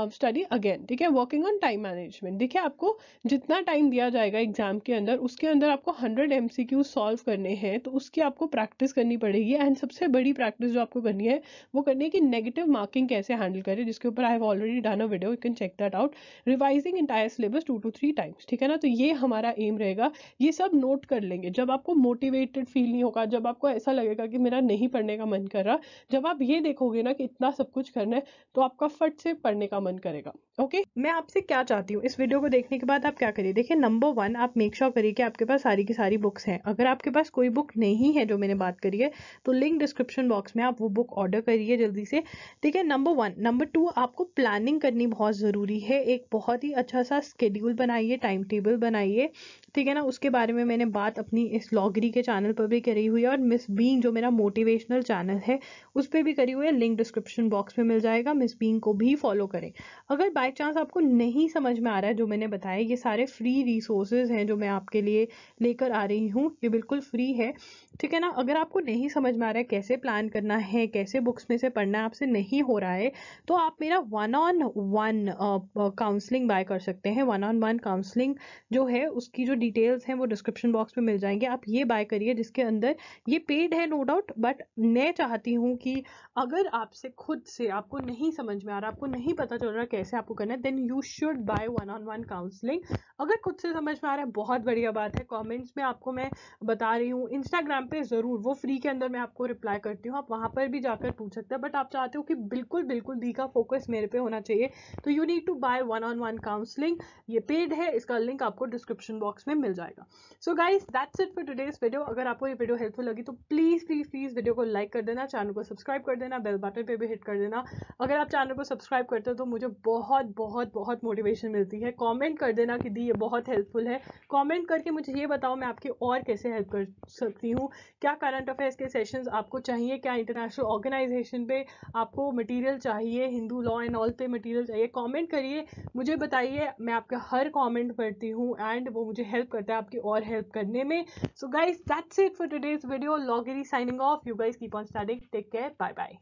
Speaker 1: study again, ठीक है। वर्किंग ऑन टाइम मैनेजमेंट, देखिए आपको जितना टाइम दिया जाएगा एग्जाम के अंदर, उसके अंदर आपको 100 MCQ सॉल्व करने हैं, तो उसकी आपको प्रैक्टिस करनी पड़ेगी। एंड सबसे बड़ी प्रैक्टिस जो आपको करनी है वो करनी है कि नेगेटिव मार्किंग कैसे हैंडल करें, जिसके ऊपर I have already done a video, you can check that out. Revising entire syllabus 2 to 3 times, ठीक है ना। तो ये हमारा एम रहेगा। ये सब नोट कर लेंगे। जब आपको मोटिवेटेड फील नहीं होगा, जब आपको ऐसा लगेगा कि मेरा नहीं पढ़ने
Speaker 2: का मन कर रहा। जब आप ये देखोगे ना कि इतना सब कुछ करना है, तो आपका फट से पढ़ने का मन करेगा। ओके,
Speaker 1: मैं आपसे क्या चाहती हूँ, इस वीडियो को देखने के बाद आप क्या करिए, देखिए नंबर 1 आप मेक श्योर करिए कि आपके पास सारी की सारी बुक्स हैं। अगर आपके पास कोई बुक नहीं है जो मैंने बात करी है, तो लिंक डिस्क्रिप्शन बॉक्स में आप वो बुक ऑर्डर करिए जल्दी से। ठीक है, नंबर 1। नंबर 2, आपको प्लानिंग करनी बहुत ज़रूरी है। एक बहुत ही अच्छा सा स्केड्यूल बनाइए, टाइम टेबल बनाइए। ठीक है ना, उसके बारे में मैंने बात अपनी इस लॉगरी के चैनल पर भी करी हुई है, और मिस बीइंग जो मेरा मोटिवेशनल चैनल है उस पर भी करी हुई है। लिंक डिस्क्रिप्शन बॉक्स में मिल जाएगा, मिस बीइंग को भी फॉलो करें। अगर बाय चांस आपको नहीं समझ में आ रहा है जो मैंने बताया, ये सारे फ्री रिसोर्सेज हैं जो मैं आपके लिए लेकर आ रही हूँ, ये बिल्कुल फ्री है। ठीक है ना, अगर आपको नहीं समझ में आ रहा है कैसे प्लान करना है, कैसे बुक्स में से पढ़ना है, आपसे नहीं हो रहा है, तो आप मेरा 1-on-1 काउंसलिंग बाय कर सकते हैं। 1-on-1 काउंसलिंग जो है उसकी जो डिटेल्स हैं वो डिस्क्रिप्शन बॉक्स में मिल जाएंगे, आप ये बाय करिए, जिसके अंदर ये पेड है नो डाउट, बट मैं चाहती हूँ कि अगर आपसे खुद से आपको नहीं समझ में आ रहा, आपको नहीं पता चल रहा कैसे आपको करना है, then you should buy 1-on-1 counselling. अगर खुद से समझ में आ रहा है बहुत बढ़िया बात है, कमेंट्स में आपको मैं बता रही हूँ, इंस्टाग्राम पे ज़रूर, वो फ्री के अंदर मैं आपको रिप्लाई करती हूँ, आप वहाँ पर भी जाकर पूछ सकते हैं। बट आप चाहते हो कि बिल्कुल बिल्कुल दी का फोकस मेरे पे होना चाहिए, तो you need to buy 1-on-1 counselling. ये पेड है, इसका लिंक आपको डिस्क्रिप्शन बॉक्स में मिल जाएगा। So guys that's it for today's video. अगर आपको ये वीडियो हेल्पफुल लगी तो प्लीज़ प्लीज़ प्लीज़ वीडियो को लाइक कर देना, चैनल को सब्सक्राइब कर देना, बेल बटन पे भी हिट कर देना। अगर आप चैनल को सब्सक्राइब करते हो तो मुझे बहुत बहुत बहुत मोटिवेशन मिलती है। कमेंट कर देना कि दी ये बहुत हेल्पफुल है। कमेंट करके मुझे ये बताओ मैं आपकी और कैसे हेल्प कर सकती हूँ। क्या करंट अफेयर्स के सेशंस आपको चाहिए, क्या इंटरनेशनल ऑर्गेनाइजेशन पे आपको मटेरियल चाहिए, हिंदू लॉ एंड ऑल पे मटेरियल चाहिए, कमेंट करिए, मुझे बताइए। मैं आपका हर कमेंट पढ़ती हूँ एंड वो मुझे हेल्प करता है आपकी और हेल्प करने में। So guys that's it for today's video. लॉगरी signing off. You guys keep on studying, take care, bye bye.